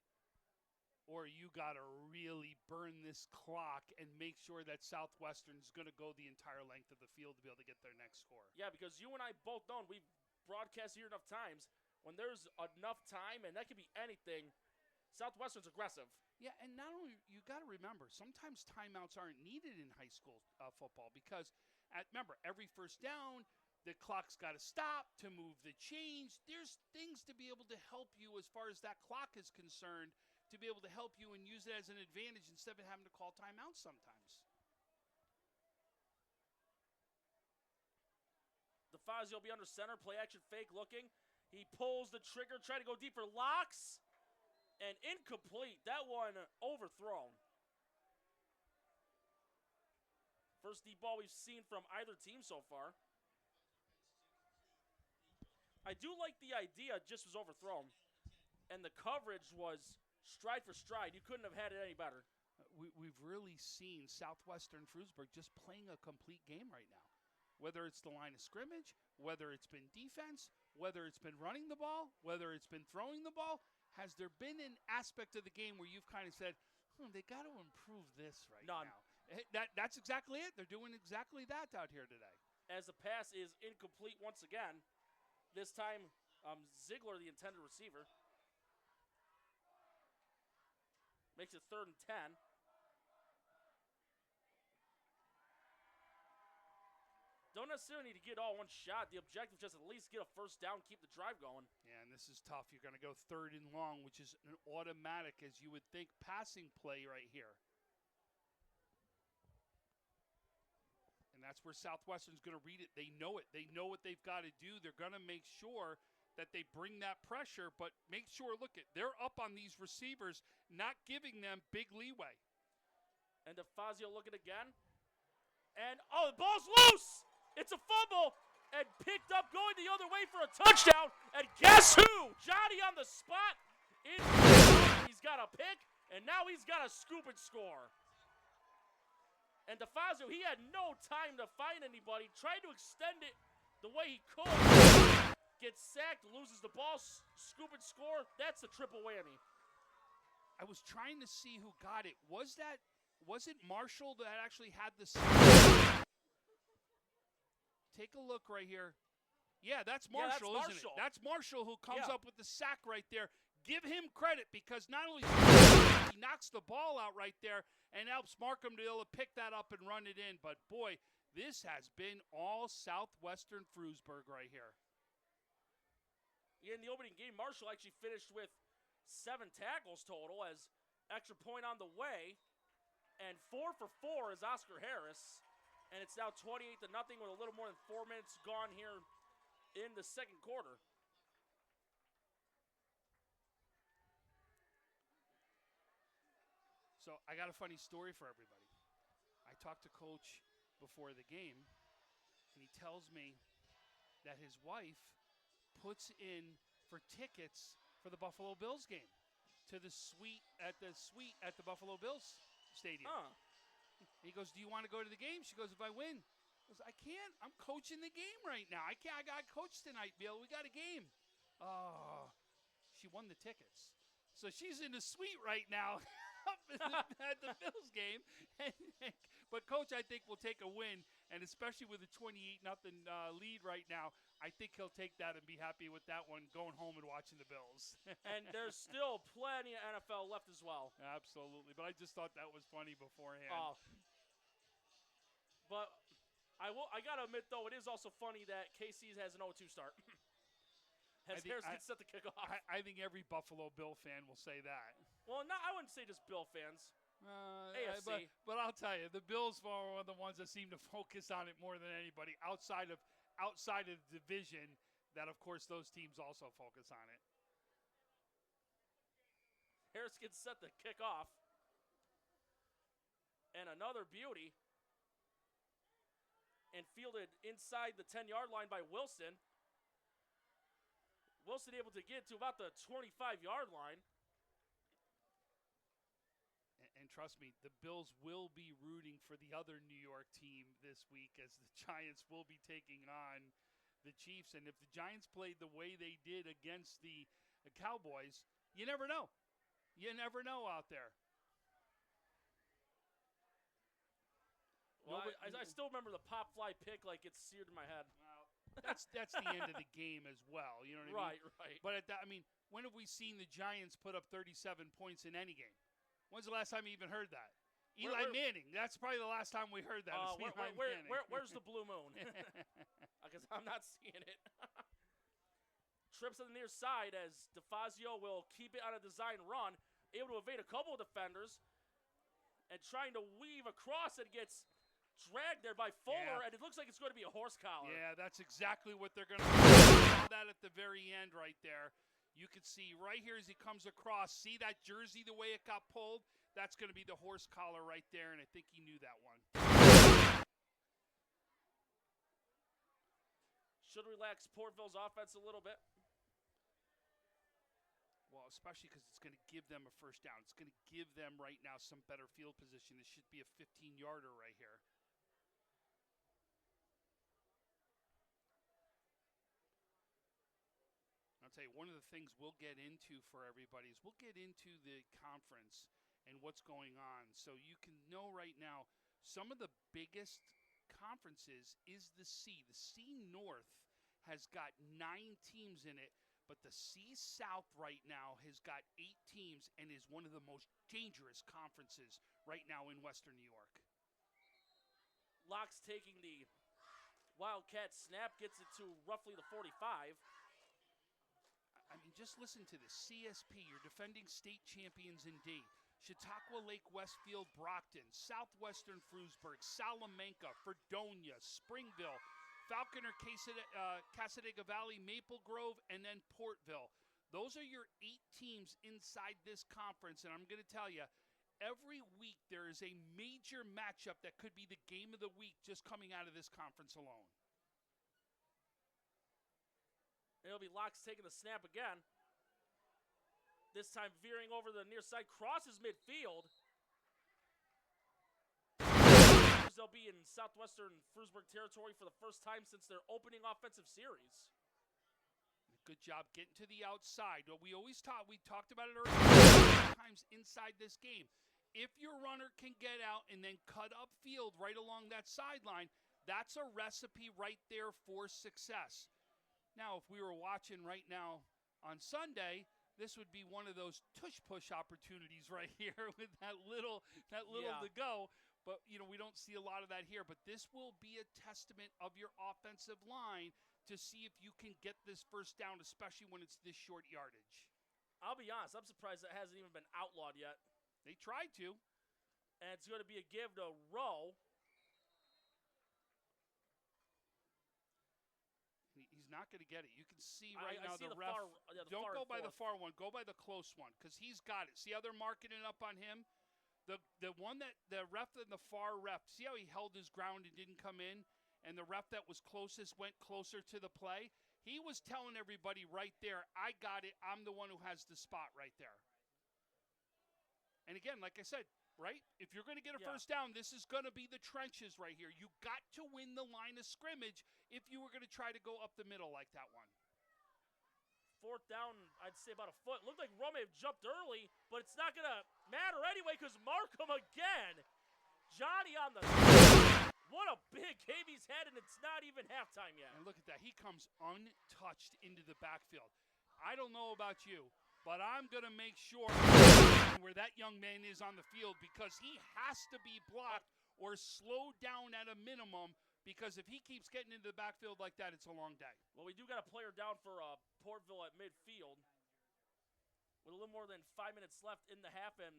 Or you got to really burn this clock and make sure that Southwestern's going to go the entire length of the field to be able to get their next score. Yeah, because you and I both know, and we've broadcast here enough times, when there's enough time, and that could be anything, Southwestern's aggressive. Yeah, and not only, you got to remember, sometimes timeouts aren't needed in high school football because, remember, every first down, the clock's got to stop to move the change. There's things to be able to help you as far as that clock is concerned, to be able to help you and use it as an advantage instead of having to call timeouts sometimes. DeFazio will be under center, play action fake looking. He pulls the trigger, trying to go deep for Locks, and incomplete. That one overthrown. First deep ball we've seen from either team so far. I do like the idea, just was overthrown. And the coverage was stride for stride. You couldn't have had it any better. We've really seen Southwestern Frewsburg just playing a complete game right now. Whether it's the line of scrimmage, whether it's been defense, whether it's been running the ball, whether it's been throwing the ball, has there been an aspect of the game where you've kind of said, they got to improve this right None. now? That's exactly it. They're doing exactly that out here today. As the pass is incomplete once again. This time, Ziegler, the intended receiver, makes it 3rd and 10. Don't necessarily need to get all one shot. The objective is just at least get a first down, keep the drive going. Yeah, and this is tough. You're going to go 3rd and long, which is an automatic, as you would think, passing play right here. And that's where Southwestern's going to read it. They know it. They know what they've got to do. They're going to make sure that they bring that pressure, but make sure, they're up on these receivers, not giving them big leeway. And DeFazio looking again. And, the ball's loose! It's a fumble! And picked up going the other way for a touchdown. And guess who? Johnny on the spot. He's got a pick, and now he's got to scoop and score. And DeFazio, he had no time to find anybody. Tried to extend it the way he could. Gets sacked, loses the ball, scoop and score. That's a triple whammy. I was trying to see who got it. Was it Marshall that actually had the sack? Take a look right here. Yeah, that's Marshall, isn't it? That's Marshall who comes up with the sack right there. Give him credit because not only he knocks the ball out right there and helps Markham to be able to pick that up and run it in. But, boy, this has been all Southwestern Frewsburg right here. In the opening game, Marshall actually finished with 7 tackles total as extra point on the way. And 4 for 4 is Oscar Harris. And it's now 28-0 with a little more than 4 minutes gone here in the second quarter. So I got a funny story for everybody. I talked to Coach before the game, and he tells me that his wife puts in for tickets for the Buffalo Bills game to the suite at the Buffalo Bills stadium. He goes, "Do you want to go to the game?" She goes, "If I win." I goes, "I can't. I'm coaching the game right now. I can't. I got coach tonight, Bill. We got a game." Oh, she won the tickets, so she's in the suite right now. At the Bills game. But Coach, I think, will take a win, and especially with a 28-0 lead right now, I think he'll take that and be happy with that one, going home and watching the Bills. And there's still plenty of NFL left as well. Absolutely, but I just thought that was funny beforehand. But I got to admit, though, it is also funny that KC has an 0-2 start. As Harris gets set to kick off. I think every Buffalo Bill fan will say that. Well, I wouldn't say just Bill fans. AFC. But I'll tell you, the Bills are one of the ones that seem to focus on it more than anybody outside of the division. That, of course, those teams also focus on it. Harris gets set to kick off. And another beauty. And fielded inside the 10-yard line by Wilson. Wilson able to get to about the 25-yard line. And trust me, the Bills will be rooting for the other New York team this week as the Giants will be taking on the Chiefs. And if the Giants played the way they did against the Cowboys, you never know. You never know out there. Well, I still remember the pop fly pick like it's seared in my head. Well, that's the end of the game as well. You know what I mean? Right. But when have we seen the Giants put up 37 points in any game? When's the last time you even heard that? Eli Manning. That's probably the last time we heard that. Where's the blue moon? Because I'm not seeing it. Trips on the near side as DeFazio will keep it on a design run, able to evade a couple of defenders, and trying to weave across and gets dragged there by Fuller, and it looks like it's going to be a horse collar. Yeah, that's exactly what they're going to do. Saw that at the very end right there. You can see right here as he comes across, see that jersey, the way it got pulled? That's going to be the horse collar right there, and I think he knew that one. Should relax Portville's offense a little bit. Well, especially because it's going to give them a first down. It's going to give them right now some better field position. This should be a 15-yarder right here. I'll tell you, one of the things we'll get into for everybody is we'll get into the conference and what's going on. So you can know right now some of the biggest conferences is the C. The C North has got 9 teams in it, but the C South right now has got 8 teams and is one of the most dangerous conferences right now in Western New York. Locke's taking the Wildcat snap, gets it to roughly the 45. I mean, just listen to this. CSP, your defending state champions in D. Chautauqua Lake Westfield Brockton, Southwestern Frewsburg, Salamanca, Fredonia, Springville, Falconer, Casadega Valley, Maple Grove, and then Portville. Those are your 8 teams inside this conference, and I'm going to tell you, every week there is a major matchup that could be the game of the week just coming out of this conference alone. It'll be Locks taking the snap again. This time veering over the near side, crosses midfield. They'll be in Southwestern Frewsburg territory for the first time since their opening offensive series. Good job getting to the outside. Well, we talked about it earlier times inside this game. If your runner can get out and then cut up field right along that sideline, that's a recipe right there for success. Now, if we were watching right now on Sunday, this would be one of those tush-push opportunities right here with that little to go. But, we don't see a lot of that here. But this will be a testament of your offensive line to see if you can get this first down, especially when it's this short yardage. I'll be honest, I'm surprised that hasn't even been outlawed yet. They tried to. And it's going to be a give to Rowe. He's not going to get it. You can see right now see the ref. Don't go by the far far one. Go by the close one because he's got it. See how they're marking it up on him? The one that the ref and the far ref, see how he held his ground and didn't come in? And the ref that was closest went closer to the play? He was telling everybody right there, I got it. I'm the one who has the spot right there. And again, like I said, right? If you're going to get a first down, this is going to be the trenches right here. You got to win the line of scrimmage if you were going to try to go up the middle like that one. 4th down, I'd say about a foot. Looked like Rowe may have jumped early, but it's not going to matter anyway because Markham again. Johnny on the what a big game he's had, and it's not even halftime yet. And look at that. He comes untouched into the backfield. I don't know about you, but I'm going to make sure where that young man is on the field because he has to be blocked or slowed down at a minimum because if he keeps getting into the backfield like that, it's a long day. Well, we do got a player down for Portville at midfield with a little more than 5 minutes left in the half, and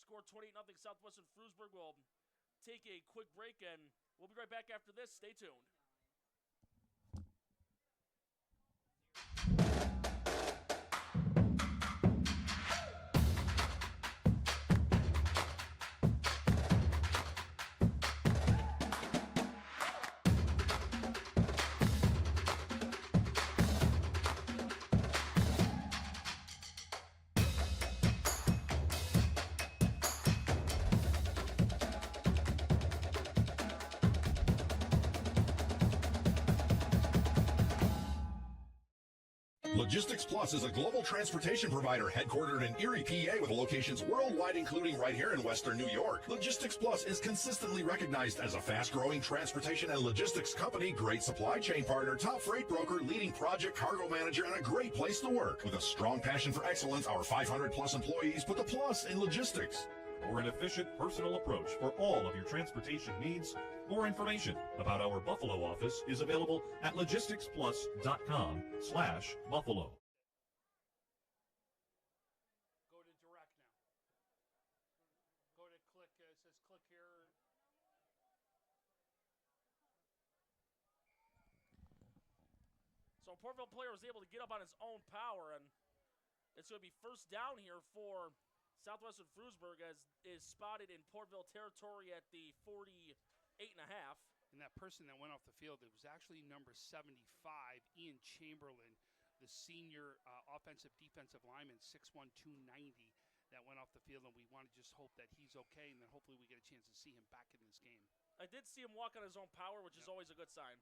Score 28-0 Southwestern Frewsburg. Will take a quick break, and we'll be right back after this. Stay tuned. Logistics Plus is a global transportation provider headquartered in Erie, PA with locations worldwide, including right here in Western New York. Logistics Plus is consistently recognized as a fast-growing transportation and logistics company, great supply chain partner, top freight broker, leading project cargo manager, and a great place to work. With a strong passion for excellence, our 500-plus employees put the plus in logistics. For an efficient, personal approach for all of your transportation needs, more information about our Buffalo office is available at logisticsplus.com/Buffalo. Go to direct now. Go to click, it says click here. So a Portville player was able to get up on his own power, and it's going to be first down here for Southwestern Frewsburg, as is spotted in Portville territory at the 48.5. And that person that went off the field, it was actually number 75, Ian Chamberlain, the senior offensive defensive lineman, 6'1", 290, that went off the field, and we want to just hope that he's okay, and then hopefully we get a chance to see him back in this game. I did see him walk on his own power, which is always a good sign.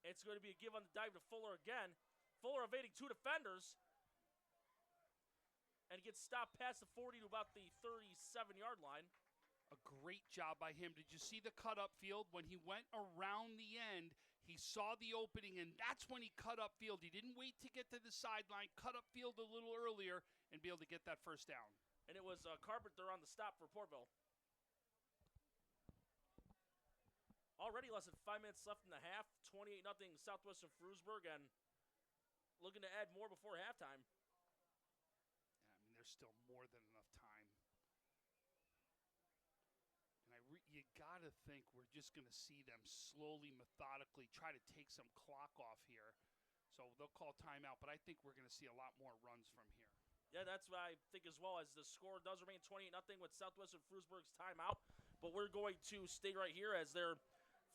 It's going to be a give on the dive to Fuller again. Fuller evading two defenders, and he gets stopped past the 40 to about the 37-yard line. A great job by him. Did you see the cut-up field? When he went around the end, he saw the opening, and that's when he cut up field. He didn't wait to get to the sideline, cut up field a little earlier, and be able to get that first down. And it was Carpenter on the stop for Portville. Already less than 5 minutes left in the half. 28-0 Southwestern Frewsburg, and looking to add more before halftime. There's still more than enough time. And you got to think we're just going to see them slowly, methodically try to take some clock off here. So they'll call timeout, but I think we're going to see a lot more runs from here. Yeah, that's what I think as well, as the score does remain 28-0 with Southwestern Frewsburg's timeout. But we're going to stay right here as they're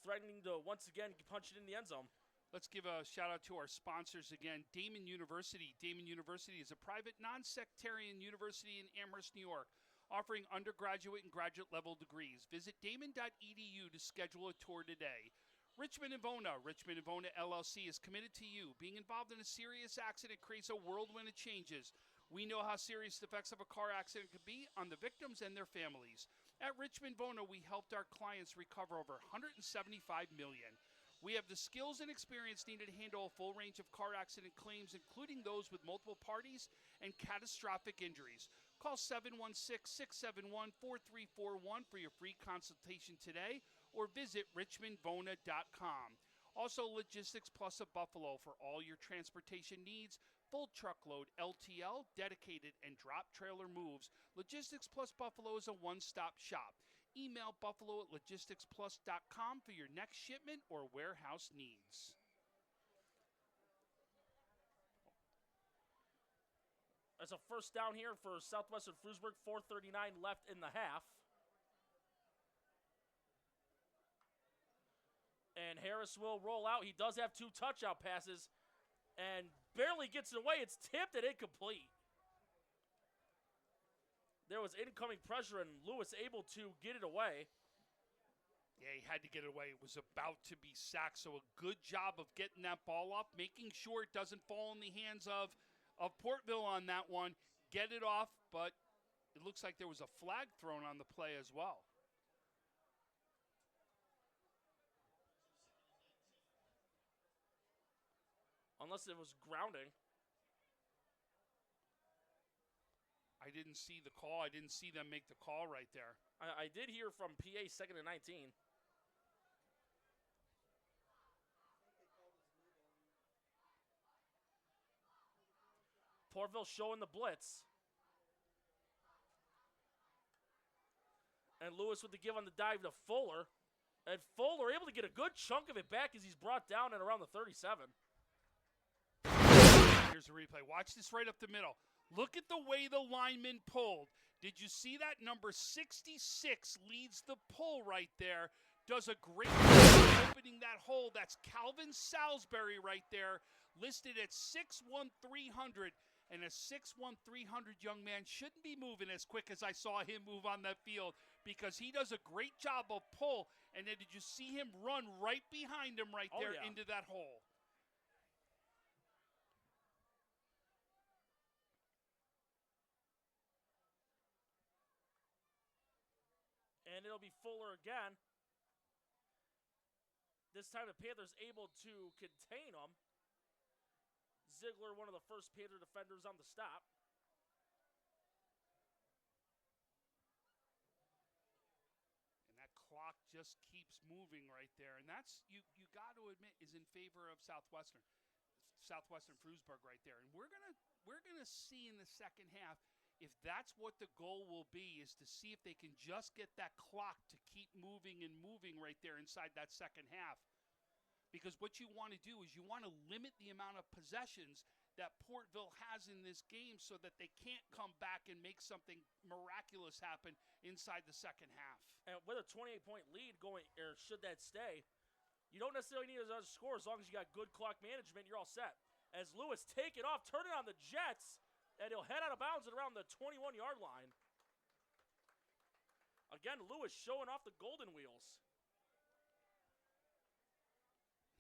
threatening to once again punch it in the end zone. Let's give a shout-out to our sponsors again. Damon University. Damon University is a private, non-sectarian university in Amherst, New York, offering undergraduate and graduate-level degrees. Visit damon.edu to schedule a tour today. Richmond & Vona. Richmond & Vona, LLC, is committed to you. Being involved in a serious accident creates a whirlwind of changes. We know how serious the effects of a car accident can be on the victims and their families. At Richmond & Vona, we helped our clients recover over $175 million. We have the skills and experience needed to handle a full range of car accident claims, including those with multiple parties and catastrophic injuries. Call 716-671-4341 for your free consultation today, or visit richmondvona.com. Also, Logistics Plus of Buffalo for all your transportation needs. Full truckload, LTL, dedicated, and drop trailer moves. Logistics Plus Buffalo is a one-stop shop. Email buffalo@logisticsplus.com for your next shipment or warehouse needs. That's a first down here for Southwestern Frewsburg, 4:39 left in the half. And Harris will roll out. He does have two touchdown passes and barely gets it away. It's tipped and incomplete. There was incoming pressure, and Lewis able to get it away. Yeah, he had to get it away. It was about to be sacked, so a good job of getting that ball up, making sure it doesn't fall in the hands of Portville on that one. Get it off, but it looks like there was a flag thrown on the play as well. Unless it was grounding. I didn't see the call. I didn't see them make the call right there. I did hear from PA 2nd and 19. Portville showing the blitz. And Lewis with the give on the dive to Fuller. And Fuller able to get a good chunk of it back as he's brought down at around the 37. Here's a replay. Watch this right up the middle. Look at the way the lineman pulled. Did you see that? Number 66 leads the pull right there. Does a great job opening that hole. That's Calvin Salisbury right there, listed at 6'1", 300. And a 6'1", 300 young man shouldn't be moving as quick as I saw him move on that field, because he does a great job of pull. And then did you see him run right behind him right there into that hole? And it'll be Fuller again. This time the Panthers able to contain him. Ziegler, one of the first Panther defenders on the stop. And that clock just keeps moving right there. And that's, you got to admit, is in favor of Southwestern Frewsburg right there. And we're gonna see in the second half if that's what the goal will be, is to see if they can just get that clock to keep moving and moving right there inside that second half. Because what you want to do is you want to limit the amount of possessions that Portville has in this game so that they can't come back and make something miraculous happen inside the second half. And with a 28-point lead going, or should that stay, you don't necessarily need another score. As long as you got good clock management, you're all set. As Lewis take it off, turn it on the Jets, and he'll head out of bounds at around the 21-yard line. Again, Lewis showing off the golden wheels.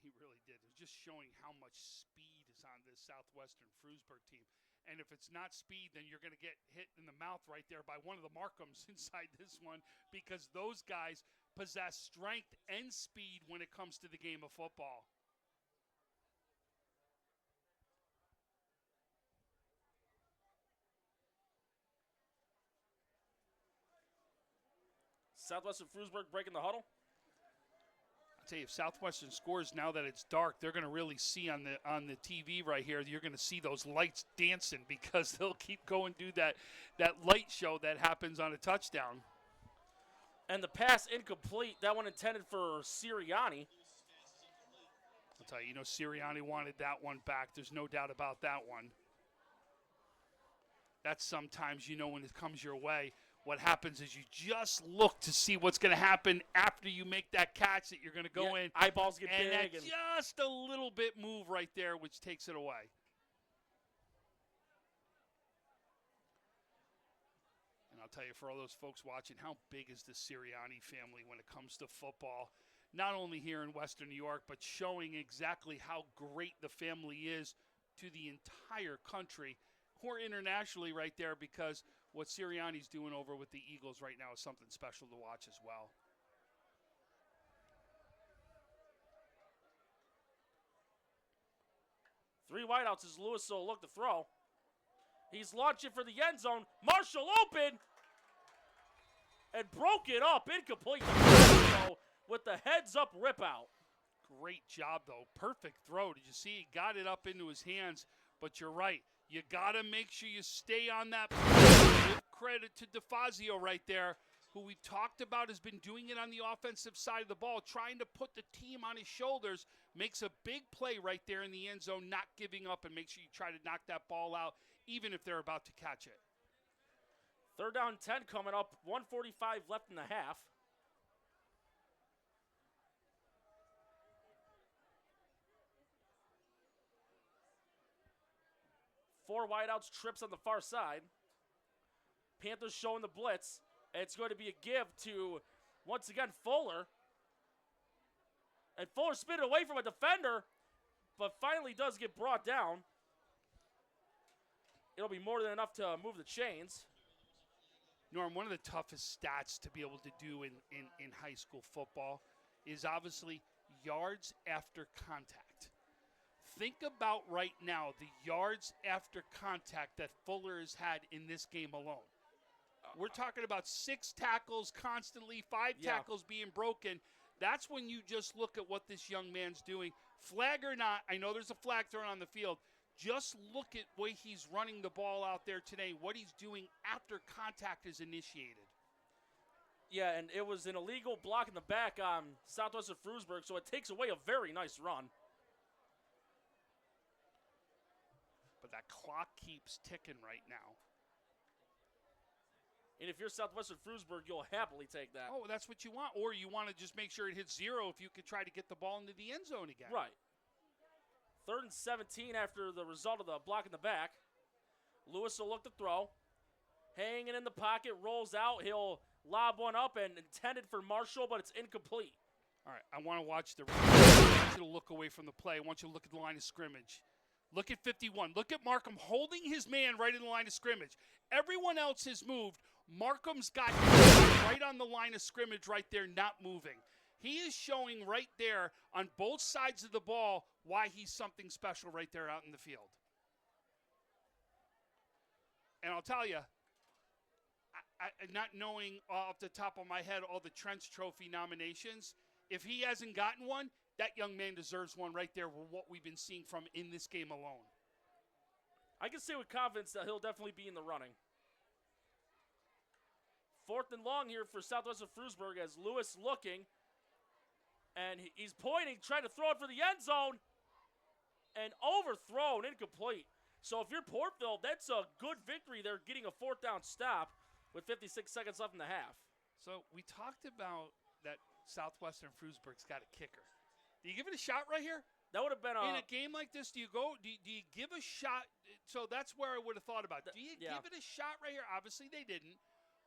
He really did. It was just showing how much speed is on this Southwestern Frewsburg team. And if it's not speed, then you're going to get hit in the mouth right there by one of the Markhams inside this one, because those guys possess strength and speed when it comes to the game of football. Southwestern Frewsburg breaking the huddle. I'll tell you, if Southwestern scores now that it's dark, they're going to really see on the TV right here, you're going to see those lights dancing, because they'll keep going do that light show that happens on a touchdown. And the pass incomplete. That one intended for Sirianni. I'll tell you, Sirianni wanted that one back. There's no doubt about that one. That's sometimes, when it comes your way, what happens is you just look to see what's going to happen after you make that catch that you're going to go in. Eyeballs get and big. And just a little bit move right there, which takes it away. And I'll tell you, for all those folks watching, how big is the Sirianni family when it comes to football? Not only here in Western New York, but showing exactly how great the family is to the entire country, or internationally right there, because what Sirianni's doing over with the Eagles right now is something special to watch as well. Three wideouts as Lewis will look to throw. He's launching for the end zone. Marshall open. And broke it up. Incomplete. With the heads-up rip out. Great job, though. Perfect throw. Did you see? He got it up into his hands. But you're right. You got to make sure you stay on that. Give credit to DeFazio right there, who we've talked about has been doing it on the offensive side of the ball, trying to put the team on his shoulders. Makes a big play right there in the end zone, not giving up, and make sure you try to knock that ball out, even if they're about to catch it. 3rd down 10 coming up. 1:45 left in the half. Four wideouts, trips on the far side. Panthers showing the blitz. And it's going to be a give to, once again, Fuller. And Fuller spin it away from a defender, but finally does get brought down. It'll be more than enough to move the chains. Norm, one of the toughest stats to be able to do in high school football is obviously yards after contact. Think about right now the yards after contact that Fuller has had in this game alone. We're talking about 6 tackles constantly, 5 tackles being broken. That's when you just look at what this young man's doing. Flag or not, I know there's a flag thrown on the field. Just look at the way he's running the ball out there today, what he's doing after contact is initiated. Yeah, and it was an illegal block in the back on Southwestern Frewsburg, so it takes away a very nice run. But that clock keeps ticking right now. And if you're Southwestern Frewsburg, you'll happily take that. Oh, that's what you want. Or you want to just make sure it hits 0 if you could try to get the ball into the end zone again. Right. 3rd and 17 after the result of the block in the back. Lewis will look to throw. Hanging in the pocket, rolls out. He'll lob one up and intended for Marshall, but it's incomplete. All right, I want to watch the. I want you to look away from the play. I want you to look at the line of scrimmage. Look at 51. Look at Markham holding his man right in the line of scrimmage. Everyone else has moved. Markham's got right on the line of scrimmage right there, not moving. He is showing right there on both sides of the ball why he's something special right there out in the field. And I'll tell you, I not knowing off the top of my head all the Trench Trophy nominations, if he hasn't gotten one, that young man deserves one right there with what we've been seeing from in this game alone. I can say with confidence that he'll definitely be in the running. 4th and long here for Southwestern Frewsburg as Lewis looking. And he's pointing, trying to throw it for the end zone. And overthrown, incomplete. So if you're Portville, that's a good victory. They're getting a 4th down stop with 56 seconds left in the half. So we talked about that Southwestern Frewsburg's got a kicker. Do you give it a shot right here? That would have been in a game like this, do you give a shot? So that's where I would have thought about. Do you give it a shot right here? Obviously they didn't.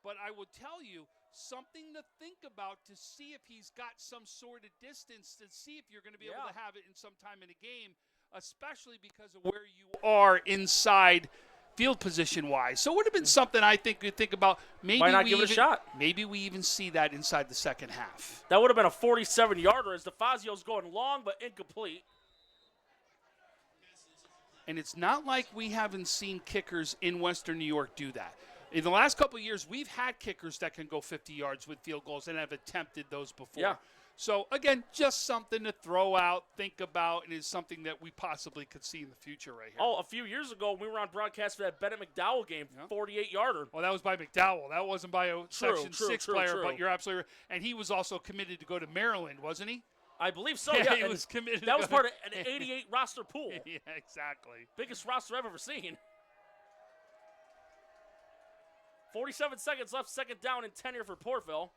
But I would tell you something to think about to see if he's got some sort of distance, to see if you're going to be able to have it in some time in a game, especially because of where you are inside field position-wise. So it would have been something I think you'd think about. Maybe Why not give it a shot? Maybe we even see that inside the second half. That would have been a 47-yarder as DeFazio's going long but incomplete. And it's not like we haven't seen kickers in Western New York do that. In the last couple of years, we've had kickers that can go 50 yards with field goals and have attempted those before. Yeah. So, again, just something to throw out, think about, and is something that we possibly could see in the future right here. Oh, a few years ago, we were on broadcast for that Bennett McDowell game, 48-yarder. Well, that was by McDowell. That wasn't by a Section 6 player, but you're absolutely right. And he was also committed to go to Maryland, wasn't he? I believe so, yeah. He was committed. That was part of an 88 roster pool. Yeah, exactly. Biggest roster I've ever seen. 47 seconds left, 2nd down and 10 here for Portville.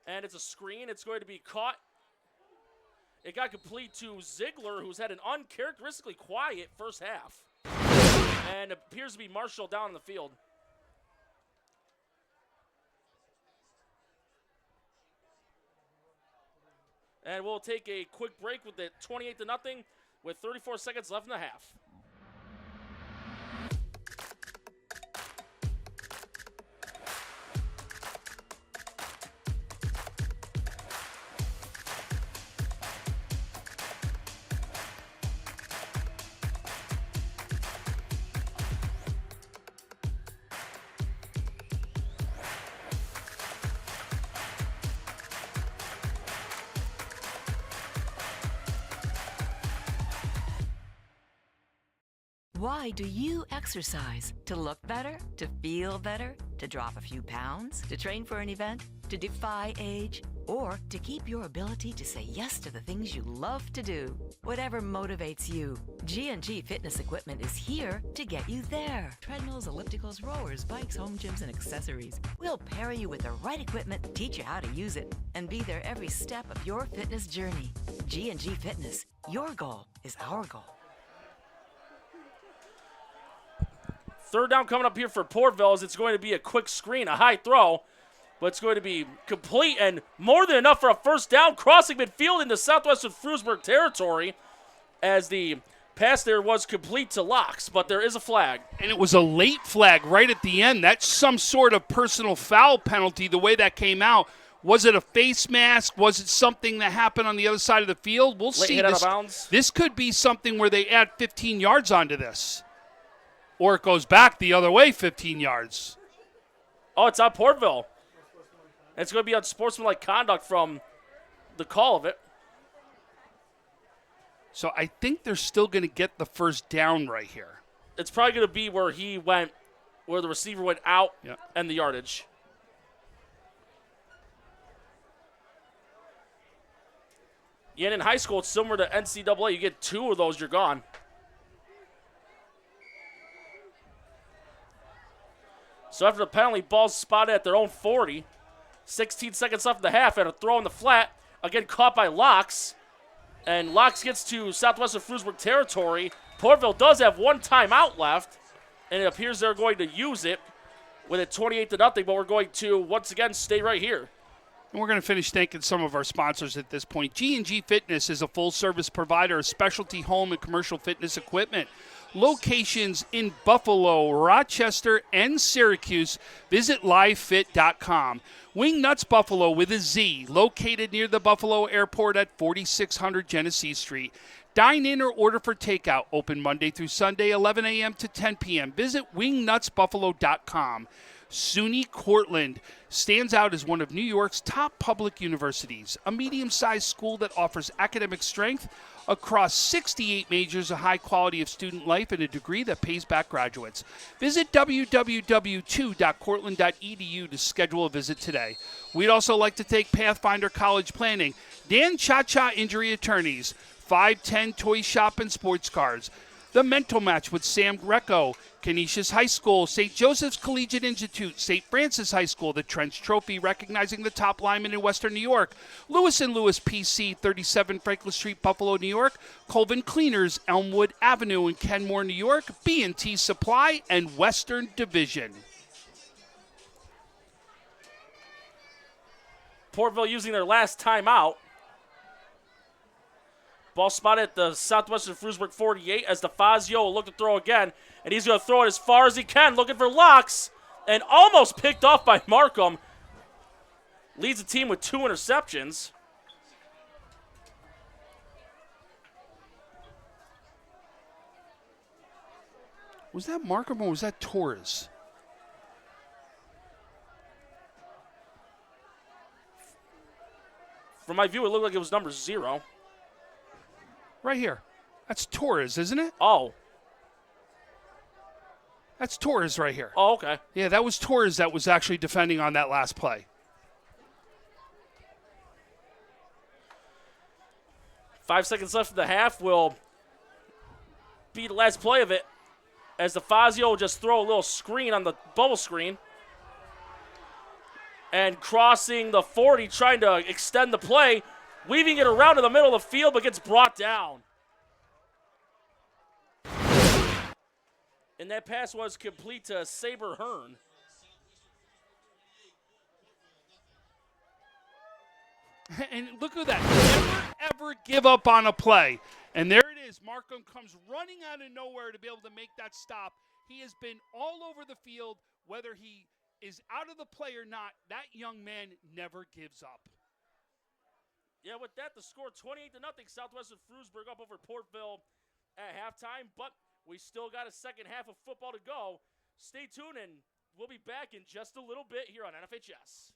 And it's a screen. It's going to be caught. It got complete to Ziegler, who's had an uncharacteristically quiet first half. And it appears to be Marshall down in the field. And we'll take a quick break with it 28-0 with 34 seconds left in the half. Why do you exercise? To look better? To feel better? To drop a few pounds? To train for an event? To defy age? Or to keep your ability to say yes to the things you love to do? Whatever motivates you, G&G Fitness Equipment is here to get you there. Treadmills, ellipticals, rowers, bikes, home gyms, and accessories. We'll pair you with the right equipment, teach you how to use it, and be there every step of your fitness journey. G&G Fitness. Your goal is our goal. 3rd down coming up here for Portville as it's going to be a quick screen, a high throw, but it's going to be complete and more than enough for a 1st down, crossing midfield into Southwestern Frewsburg territory as the pass there was complete to Locks, but there is a flag. And it was a late flag right at the end. That's some sort of personal foul penalty, the way that came out. Was it a face mask? Was it something that happened on the other side of the field? We'll Late see. Hit out of bounds. This could be something where they add 15 yards onto this. Or it goes back the other way 15 yards. Oh, it's on Portville. It's going to be unsportsmanlike conduct from the call of it. So I think they're still going to get the 1st down right here. It's probably going to be where he went where the receiver went out Yep. and the yardage. Yeah, and in high school, it's similar to NCAA. You get 2 of those, you're gone. So after the penalty, ball's spotted at their own 40. 16 seconds left in the half, and a throw in the flat. Again, caught by Locks. And Locks gets to Southwestern Frewsburg territory. Portville does have 1 timeout left, and it appears they're going to use it with it 28-0, but we're going to, once again, stay right here. And we're going to finish thanking some of our sponsors at this point. G&G Fitness is a full-service provider of specialty home and commercial fitness equipment. Locations in Buffalo, Rochester, and Syracuse. Visit livefit.com. Wing Nuts Buffalo with a Z, located near the Buffalo Airport at 4600 Genesee Street. Dine in or order for takeout. Open Monday through Sunday, 11 a.m. to 10 p.m. Visit wingnutsbuffalo.com. SUNY Cortland stands out as one of New York's top public universities, a medium-sized school that offers academic strength across 68 majors, a high quality of student life, and a degree that pays back graduates. Visit www.2.cortland.edu to schedule a visit today. We'd also like to thank Pathfinder College Planning, Dan Cha-Cha Injury Attorneys, 510 Toy Shop and Sports Cars, The Mental Match with Sam Greco, Canisius High School, St. Joseph's Collegiate Institute, St. Francis High School, the Trench Trophy recognizing the top linemen in Western New York, Lewis & Lewis PC, 37 Franklin Street, Buffalo, New York, Colvin Cleaners, Elmwood Avenue in Kenmore, New York, B&T Supply, and Western Division. Portville using their last timeout. Ball spotted at the Southwestern Frewsburg 48 as DeFazio will look to throw again. And he's going to throw it as far as he can, looking for Locks. And almost picked off by Markham. Leads the team with 2 interceptions. Was that Markham or was that Torres? From my view, it looked like it was number 0. Right here. That's Torres, isn't it? Oh. That's Torres right here. Oh, okay. Yeah, that was Torres that was actually defending on that last play. 5 seconds left in the half will be the last play of it as DeFazio will just throw a little screen on the bubble screen. And crossing the 40, trying to extend the play, weaving it around in the middle of the field, but gets brought down. And that pass was complete to Saber Hearn. And look at that. Never, ever give up on a play. And there it is. Markham comes running out of nowhere to be able to make that stop. He has been all over the field, whether he is out of the play or not. That young man never gives up. Yeah, with that, the score 28-0. Southwestern Frewsburg up over Portville at halftime, but we still got a second half of football to go. Stay tuned, and we'll be back in just a little bit here on NFHS.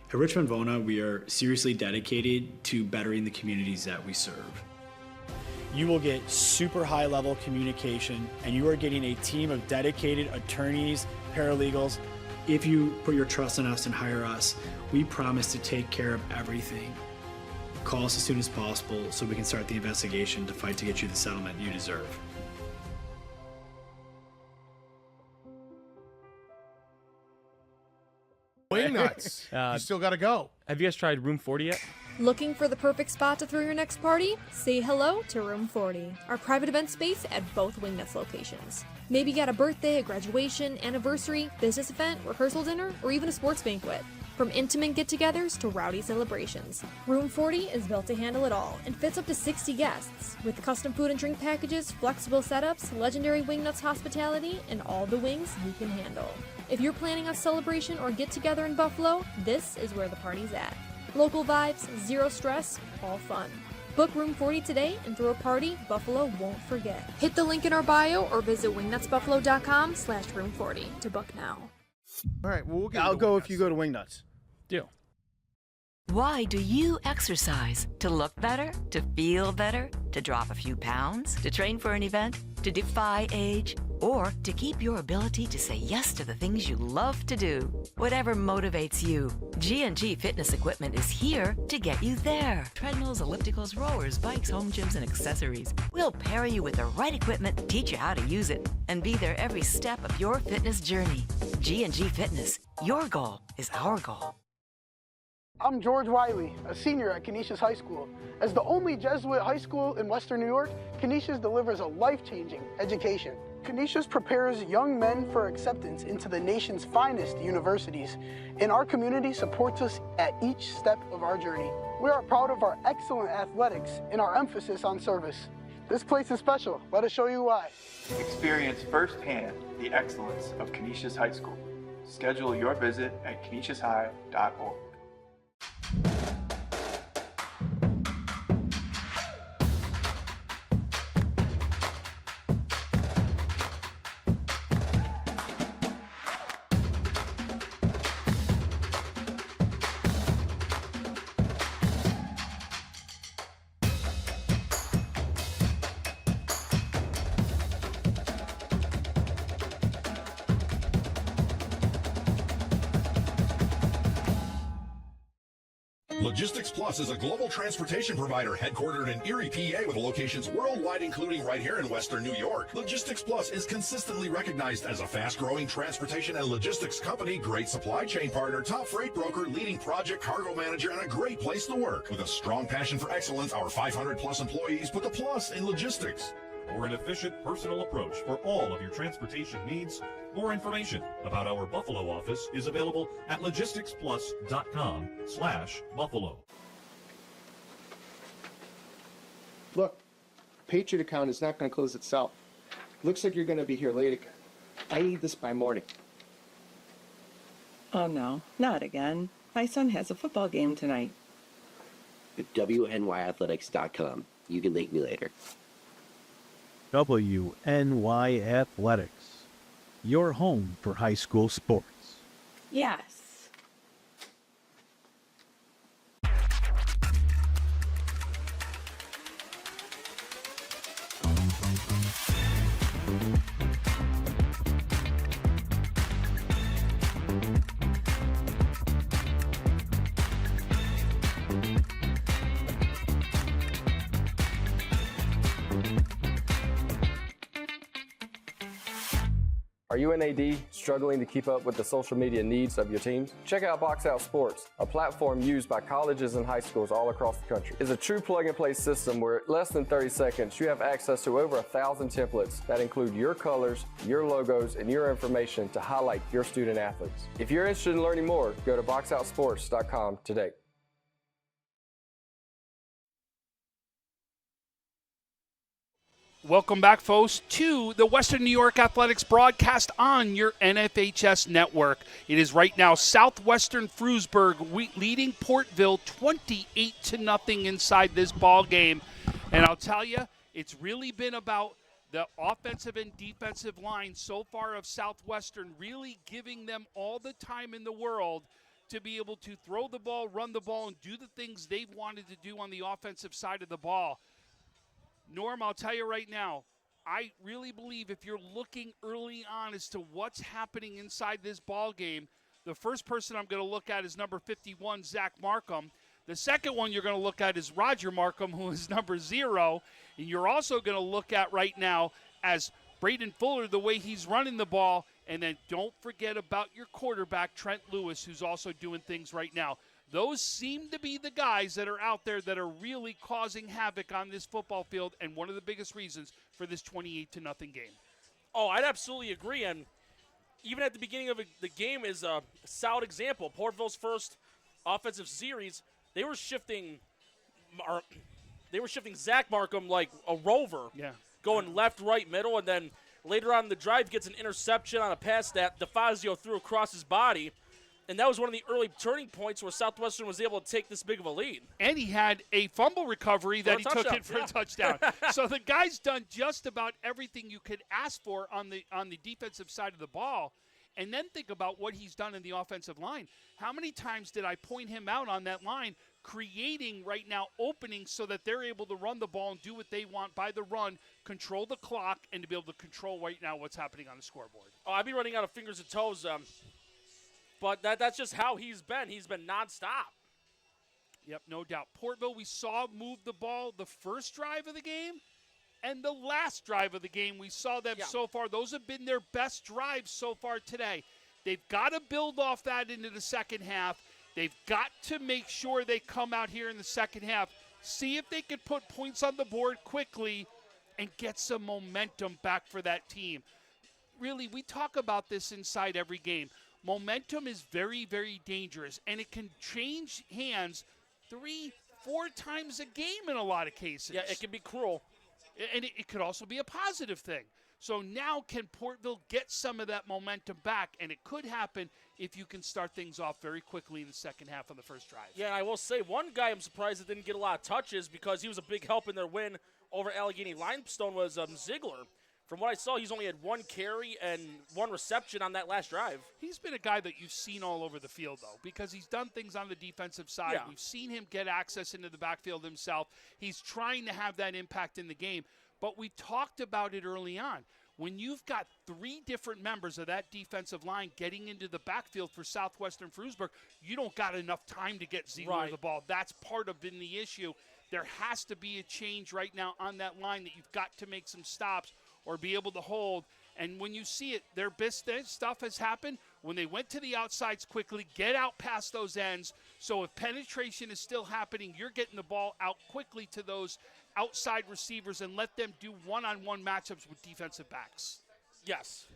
At Richmond Vona, we are seriously dedicated to bettering the communities that we serve. You will get super high level communication, and you are getting a team of dedicated attorneys, paralegals. If you put your trust in us and hire us, we promise to take care of everything. Call us as soon as possible so we can start the investigation to fight to get you the settlement you deserve. Wing nuts. You still got to go. Have you guys tried Room 40 yet? Looking for the perfect spot to throw your next party? Say hello to Room 40, our private event space at both Wingnuts locations. Maybe you got a birthday, a graduation, anniversary, business event, rehearsal dinner, or even a sports banquet. From intimate get-togethers to rowdy celebrations, Room 40 is built to handle it all and fits up to 60 guests. With custom food and drink packages, flexible setups, legendary Wingnuts hospitality, and all the wings you can handle. If you're planning a celebration or get-together in Buffalo, this is where the party's at. Local vibes, zero stress, all fun. Book Room 40 today and throw a party Buffalo won't forget. Hit the link in our bio or visit wingnutsbuffalo.com/room40 to book now. All right, well, I'll go if you go to Wingnuts. Deal. Why do you exercise? To look better? To feel better? To drop a few pounds? To train for an event? To defy age? Or to keep your ability to say yes to the things you love to do? Whatever motivates you, G&G Fitness Equipment is here to get you there. Treadmills, ellipticals, rowers, bikes, home gyms, and accessories. We'll pair you with the right equipment, teach you how to use it, and be there every step of your fitness journey. G&G Fitness. Your goal is our goal. I'm George Wiley, a senior at Canisius High School. As the only Jesuit high school in Western New York, Canisius delivers a life-changing education. Canisius prepares young men for acceptance into the nation's finest universities, and our community supports us at each step of our journey. We are proud of our excellent athletics and our emphasis on service. This place is special. Let us show you why. Experience firsthand the excellence of Canisius High School. Schedule your visit at canisiushigh.org. Logistics Plus is a global transportation provider headquartered in Erie, PA with locations worldwide, including right here in Western New York. Logistics Plus is consistently recognized as a fast-growing transportation and logistics company, great supply chain partner, top freight broker, leading project cargo manager, and a great place to work. With a strong passion for excellence, our 500-plus employees put the plus in logistics. For an efficient, personal approach for all of your transportation needs, more information about our Buffalo office is available at logisticsplus.com/Buffalo. Look, Patriot account is not going to close itself. Looks like you're going to be here late again. I need this by morning. Oh no, not again. My son has a football game tonight. WNYathletics.com. You can thank me later. WNY Athletics, your home for high school sports. Yes. Are you an AD struggling to keep up with the social media needs of your teams? Check out Box Out Sports, a platform used by colleges and high schools all across the country. It's a true plug-and-play system where in less than 30 seconds you have access to over 1,000 templates that include your colors, your logos, and your information to highlight your student athletes. If you're interested in learning more, go to boxoutsports.com today. Welcome back, folks, to the Western New York Athletics broadcast on your NFHS network. It is right now Southwestern Frewsburg leading Portville 28-0 inside this ball game. And I'll tell you, it's really been about the offensive and defensive line so far of Southwestern, really giving them all the time in the world to be able to throw the ball, run the ball, and do the things they've wanted to do on the offensive side of the ball. Norm, I'll tell you right now, I really believe if you're looking early on as to what's happening inside this ball game, the first person I'm going to look at is number 51, Zach Markham. The second one you're going to look at is Roger Markham, who is number 0. And you're also going to look at right now as Braden Fuller, the way he's running the ball. And then don't forget about your quarterback, Trent Lewis, who's also doing things right now. Those seem to be the guys that are out there that are really causing havoc on this football field, and one of the biggest reasons for this 28-0 game. Oh, I'd absolutely agree. And even at the beginning of the game is a solid example. Portville's first offensive series, they were shifting Zach Markham like a rover, going left, right, middle, and then later on in the drive gets an interception on a pass that DeFazio threw across his body. And that was one of the early turning points where Southwestern was able to take this big of a lead. And he had a fumble recovery that he took it for a touchdown. So the guy's done just about everything you could ask for on the defensive side of the ball. And then think about what he's done in the offensive line. How many times did I point him out on that line, creating right now openings so that they're able to run the ball and do what they want by the run, control the clock, and to be able to control right now what's happening on the scoreboard. Oh, I'd be running out of fingers and toes. But that's just how he's been. He's been nonstop. Yep, no doubt. Portville, we saw move the ball the first drive of the game and the last drive of the game. We saw them so far. Those have been their best drives so far today. They've got to build off that into the second half. They've got to make sure they come out here in the second half, see if they can put points on the board quickly and get some momentum back for that team. Really, we talk about this inside every game. Momentum is very, very dangerous, and it can change hands 3-4 times a game in a lot of cases. Yeah, it can be cruel. And it could also be a positive thing. So now can Portville get some of that momentum back? And it could happen if you can start things off very quickly in the second half of the first drive. Yeah, and I will say one guy I'm surprised that didn't get a lot of touches because he was a big help in their win over Allegheny Limestone was Ziegler. From what I saw, he's only had 1 carry and 1 reception on that last drive. He's been a guy that you've seen all over the field, though, because he's done things on the defensive side. Yeah. We've seen him get access into the backfield himself. He's trying to have that impact in the game. But we talked about it early on. When you've got 3 different members of that defensive line getting into the backfield for Southwestern Frewsburg, you don't got enough time to get Ziegler the ball. That's part of the issue. There has to be a change right now on that line that you've got to make some stops or be able to hold. And when you see it, their best stuff has happened when they went to the outsides quickly, get out past those ends. So if penetration is still happening, you're getting the ball out quickly to those outside receivers and let them do one-on-one matchups with defensive backs. Yes.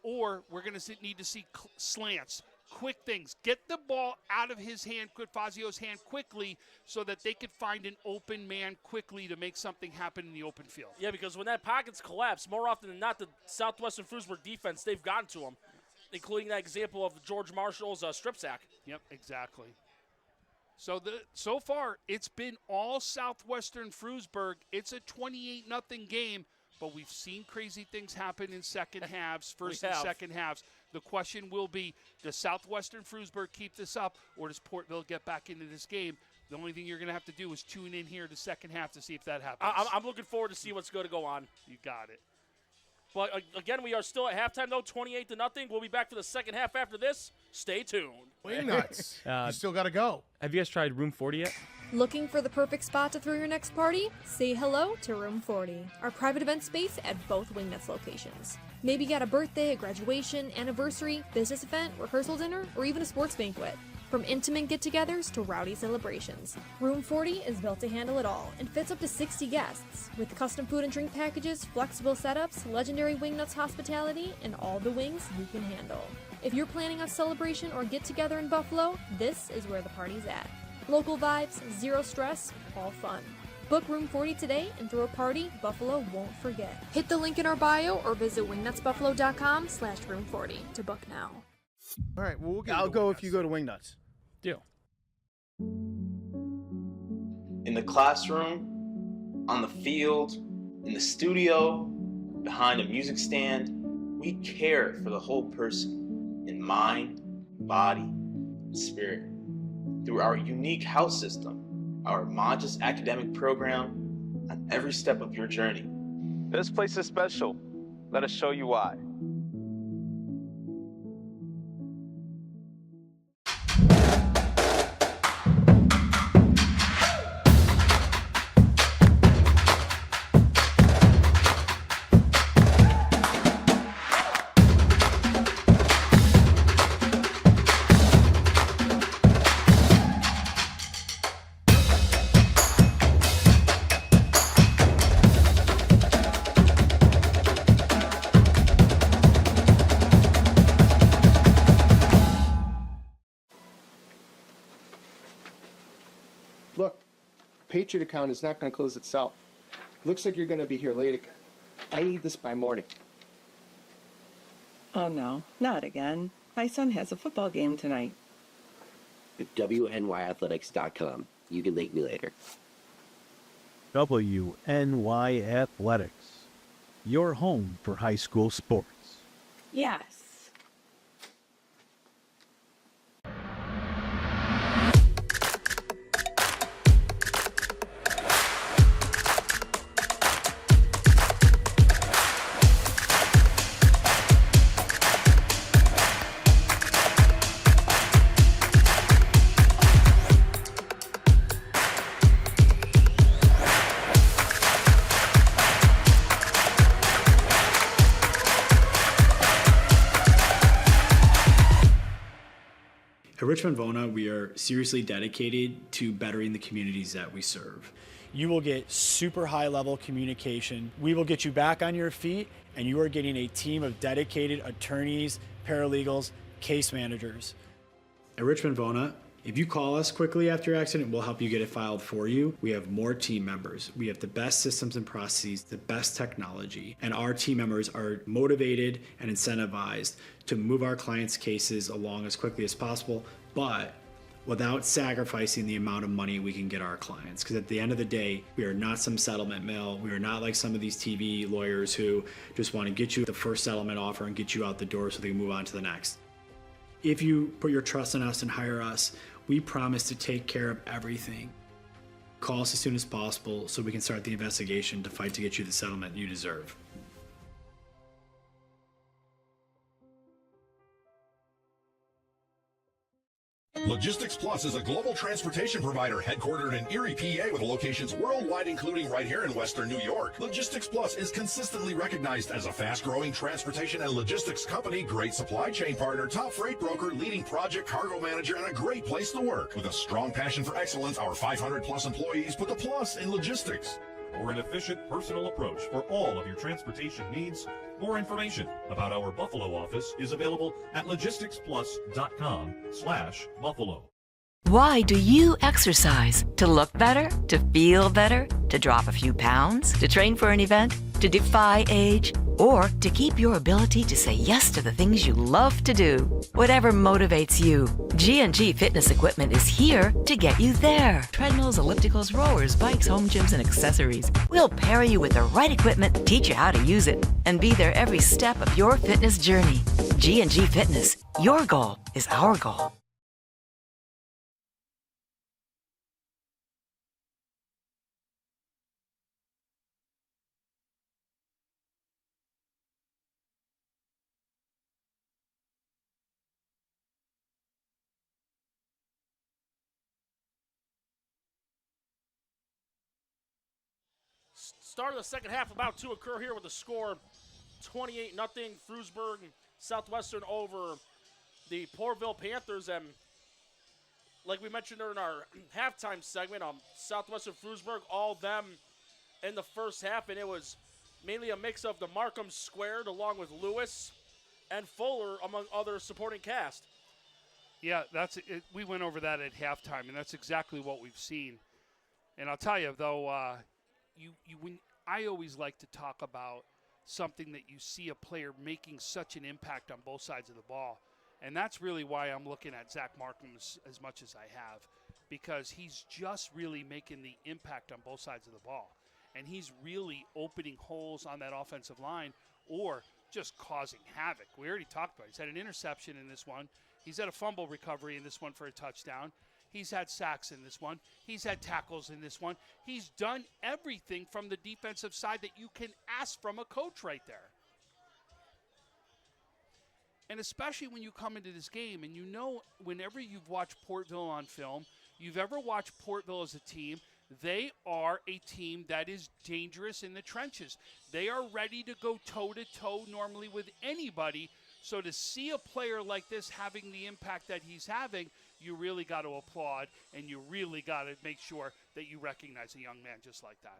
Or we're going to need to see slants, quick things. Get the ball out of his hand, Fazio's hand quickly so that they could find an open man quickly to make something happen in the open field. Yeah, because when that pocket's collapsed, more often than not, the Southwestern Frewsburg defense, they've gotten to him, including that example of George Marshall's strip sack. Yep, exactly. So far, it's been all Southwestern Frewsburg. It's a 28-0 game, but we've seen crazy things happen in second halves, first and second halves. The question will be, does Southwestern Frewsburg keep this up, or does Portville get back into this game? The only thing you're going to have to do is tune in here the second half to see if that happens. I'm looking forward to see what's going to go on. You got it. But, again, we are still at halftime, though, 28-0. We'll be back for the second half after this. Stay tuned. Wing nuts. You still got to go. Have you guys tried Room 40 yet? Looking for the perfect spot to throw your next party? Say hello to Room 40, our private event space at both Wingnuts locations. Maybe got a birthday, a graduation, anniversary, business event, rehearsal dinner, or even a sports banquet. From intimate get-togethers to rowdy celebrations, Room 40 is built to handle it all and fits up to 60 guests, with custom food and drink packages, flexible setups, legendary Wingnuts hospitality, and all the wings you can handle. If you're planning a celebration or get-together in Buffalo, this is where the party's at. Local vibes, zero stress, all fun. Book Room 40 today and throw a party Buffalo won't forget. Hit the link in our bio or visit wingnutsbuffalo.com/room40 to book now. All right, well, I'll go if you go to Wingnuts. Deal. In the classroom, on the field, in the studio, behind a music stand, we care for the whole person in mind, body, and spirit. Through our unique house system, our Modus academic program, on every step of your journey. This place is special. Let us show you why. Patriot account is not going to close itself. Looks like you're going to be here late again. I need this by morning. Oh no, not again. My son has a football game tonight. WNYathletics.com. You can thank me later. WNY Athletics, your home for high school sports. Yes. At Richmond Vona, we are seriously dedicated to bettering the communities that we serve. You will get super high level communication. We will get you back on your feet, and you are getting a team of dedicated attorneys, paralegals, case managers. At Richmond Vona, if you call us quickly after your accident, we'll help you get it filed for you. We have more team members. We have the best systems and processes, the best technology, and our team members are motivated and incentivized to move our clients' cases along as quickly as possible, but without sacrificing the amount of money we can get our clients. Because at the end of the day, we are not some settlement mill. We are not like some of these TV lawyers who just want to get you the first settlement offer and get you out the door so they can move on to the next. If you put your trust in us and hire us, we promise to take care of everything. Call us as soon as possible so we can start the investigation to fight to get you the settlement you deserve. Logistics Plus is a global transportation provider headquartered in Erie, PA with locations worldwide, including right here in Western New York. Logistics Plus is consistently recognized as a fast-growing transportation and logistics company, great supply chain partner, top freight broker, leading project cargo manager, and a great place to work. With a strong passion for excellence, our 500-plus employees put the plus in logistics. For an efficient, personal approach for all of your transportation needs, more information about our Buffalo office is available at logisticsplus.com/Buffalo. Why do you exercise? To look better? To feel better? To drop a few pounds? To train for an event? To defy age? Or to keep your ability to say yes to the things you love to do? Whatever motivates you, G&G Fitness Equipment is here to get you there. Treadmills, ellipticals, rowers, bikes, home gyms, and accessories. We'll pair you with the right equipment, teach you how to use it, and be there every step of your fitness journey. G&G Fitness. Your goal is our goal. Start of the second half about to occur here with the score 28-0 Frewsburg Southwestern over the Portville Panthers. And like we mentioned during our halftime segment, Southwestern Frewsburg, all them in the first half, and it was mainly a mix of the Markham Squared along with Lewis and Fuller among other supporting cast. Yeah, that's it. We went over that at halftime, and that's exactly what we've seen. And I'll tell you, though, when I always like to talk about something that you see a player making such an impact on both sides of the ball. And that's really why I'm looking at Zach Markham as much as I have, because he's just really making the impact on both sides of the ball. And he's really opening holes on that offensive line or just causing havoc. We already talked about it. He's had an interception in this one. He's had a fumble recovery in this one for a touchdown. He's had sacks in this one. He's had tackles in this one. He's done everything from the defensive side that you can ask from a coach right there. And especially when you come into this game and you know whenever you've watched Portville on film, you've ever watched Portville as a team, they are a team that is dangerous in the trenches. They are ready to go toe-to-toe normally with anybody. So to see a player like this having the impact that he's having, you really got to applaud, and you really got to make sure that you recognize a young man just like that.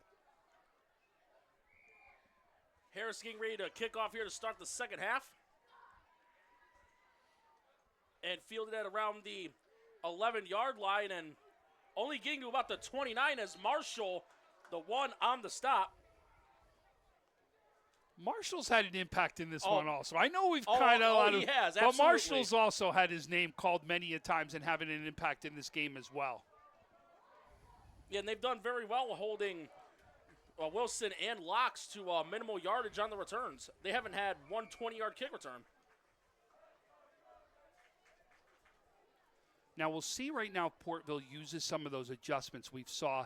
Harris getting ready to kick off here to start the second half. And fielded at around the 11-yard line, and only getting to about the 29 as Marshall, the one on the stop. Marshall's had an impact in this one also. I know we've he has, but absolutely. Marshall's also had his name called many a times and having an impact in this game as well. Yeah, and they've done very well holding Wilson and Locks to minimal yardage on the returns. They haven't had one 20-yard kick return. Now, we'll see right now if Portville uses some of those adjustments we saw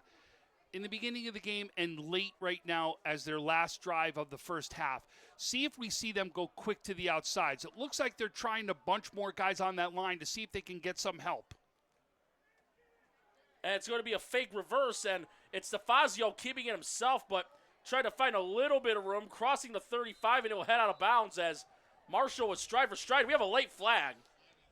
in the beginning of the game and late right now as their last drive of the first half. See if we see them go quick to the outsides. It looks like they're trying to bunch more guys on that line to see if they can get some help. And it's going to be a fake reverse, and it's DeFazio keeping it himself, but trying to find a little bit of room, crossing the 35, and it will head out of bounds as Marshall was stride for stride. We have a late flag.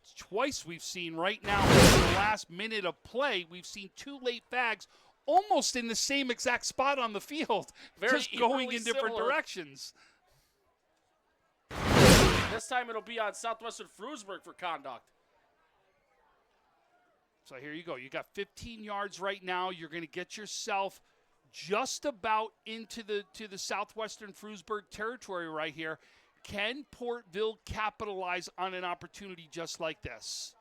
It's twice we've seen right now in the last minute of play, we've seen two late flags almost in the same exact spot on the field, just going in different directions. This time it'll be on Southwestern Frewsburg for conduct. So here you go. You got 15 yards right now. You're going to get yourself just about into the Southwestern Frewsburg territory right here. Can Portville capitalize on an opportunity just like this?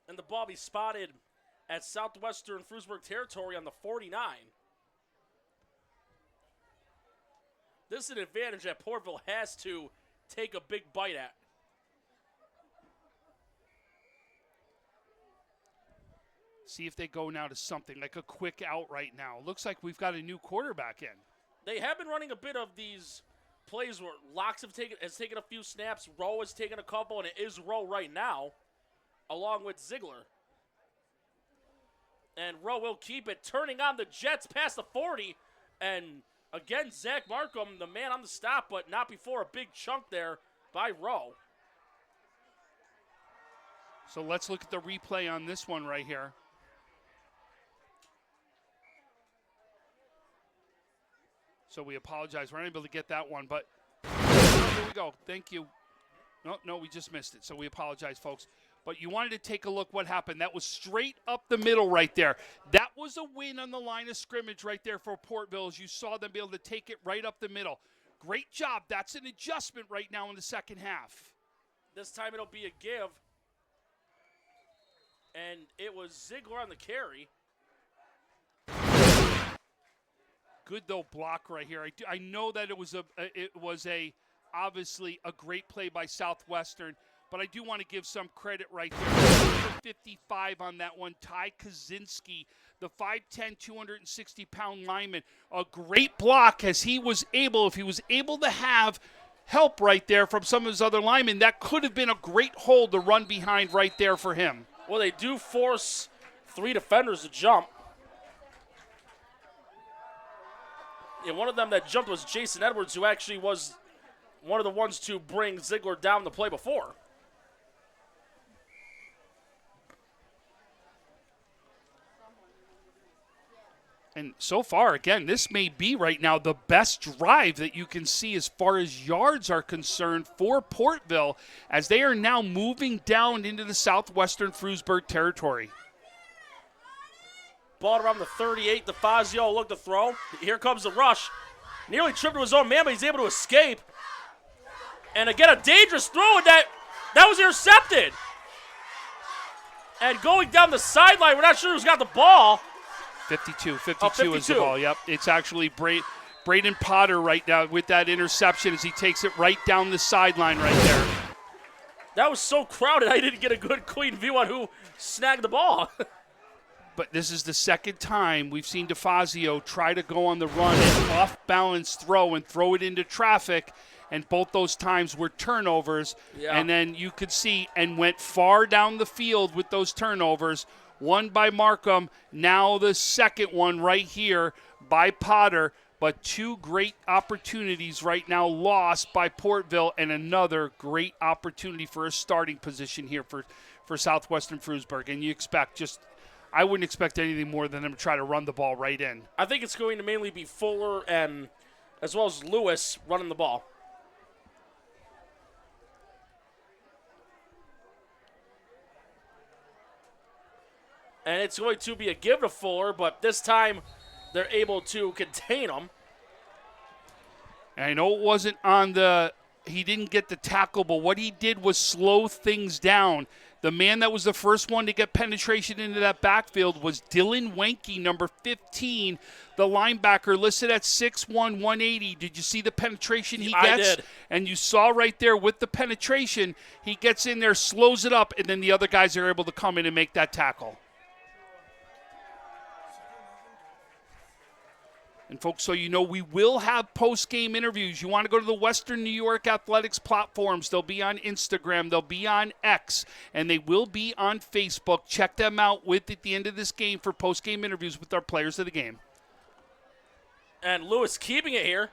And the ball be spotted at Southwestern Frewsburg territory on the 49. This is an advantage that Portville has to take a big bite at. See if they go now to something like a quick out right now. Looks like we've got a new quarterback in. They have been running a bit of these plays where Locks has taken a few snaps, Rowe has taken a couple, and it is Rowe right now, along with Ziegler. And Rowe will keep it, turning on the Jets past the 40, and again, Zach Markham, the man on the stop, but not before a big chunk there by Rowe. So let's look at the replay on this one right here. So we apologize. We're not able to get that one, but here we go. Thank you. No, we just missed it. So we apologize, folks. But you wanted to take a look what happened. That was straight up the middle right there. That was a win on the line of scrimmage right there for Portville as you saw them be able to take it right up the middle. Great job. That's an adjustment right now in the second half. This time it'll be a give. And it was Ziegler on the carry. Good though block right here. I know that it was obviously a great play by Southwestern, but I do want to give some credit right there. Number 55 on that one, Ty Kaczynski, the 5'10", 260-pound lineman. A great block as if he was able to have help right there from some of his other linemen, that could have been a great hold to run behind right there for him. Well, they do force three defenders to jump. Yeah, one of them that jumped was Jason Edwards, who actually was one of the ones to bring Ziegler down the play before. And so far, again, this may be right now the best drive that you can see as far as yards are concerned for Portville as they are now moving down into the Southwestern Frewsburg territory. Ball around the 38. DeFazio looked to throw. Here comes the rush. Nearly tripped to his own man, but he's able to escape. And again, a dangerous throw, and that was intercepted. And going down the sideline, we're not sure who's got the ball. 52 is the ball, yep. It's actually Braden Potter right now with that interception as he takes it right down the sideline right there. That was so crowded, I didn't get a good, clean view on who snagged the ball. But this is the second time we've seen DeFazio try to go on the run and off-balance throw and throw it into traffic, and both those times were turnovers. Yeah. And then you could see and went far down the field with those turnovers. One by Markham, now the second one right here by Potter. But two great opportunities right now lost by Portville, and another great opportunity for a starting position here for Southwestern Frewsburg. And you expect I wouldn't expect anything more than them to try to run the ball right in. I think it's going to mainly be Fuller and as well as Lewis running the ball. And it's going to be a give to Fuller, but this time they're able to contain him. And I know it wasn't on he didn't get the tackle, but what he did was slow things down. The man that was the first one to get penetration into that backfield was Dylan Wenke, number 15, the linebacker, listed at 6'1", 180. Did you see the penetration he gets? I did. And you saw right there with the penetration, he gets in there, slows it up, and then the other guys are able to come in and make that tackle. And, folks, so you know, we will have post-game interviews. You want to go to the Western New York Athletics platforms. They'll be on Instagram. They'll be on X. And they will be on Facebook. Check them out at the end of this game for post-game interviews with our players of the game. And Lewis keeping it here.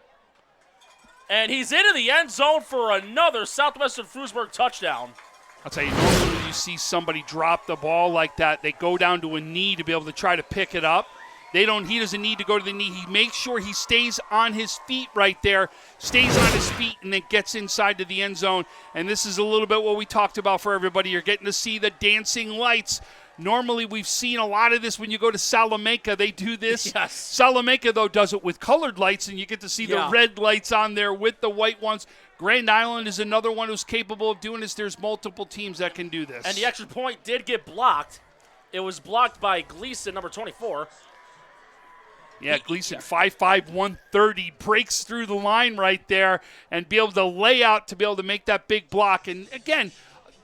And he's into the end zone for another Southwestern Frewsburg touchdown. I'll tell you, normally when you see somebody drop the ball like that, they go down to a knee to be able to try to pick it up. He doesn't need to go to the knee. He makes sure he stays on his feet right there, stays on his feet, and then gets inside to the end zone. And this is a little bit what we talked about for everybody. You're getting to see the dancing lights. Normally, we've seen a lot of this when you go to Salamanca. They do this. Yes. Salamanca, though, does it with colored lights, and you get to see the red lights on there with the white ones. Grand Island is another one who's capable of doing this. There's multiple teams that can do this. And the extra point did get blocked. It was blocked by Gleason, number 24. Yeah, Gleason, 5'5", 130, breaks through the line right there and be able to lay out to be able to make that big block. And, again,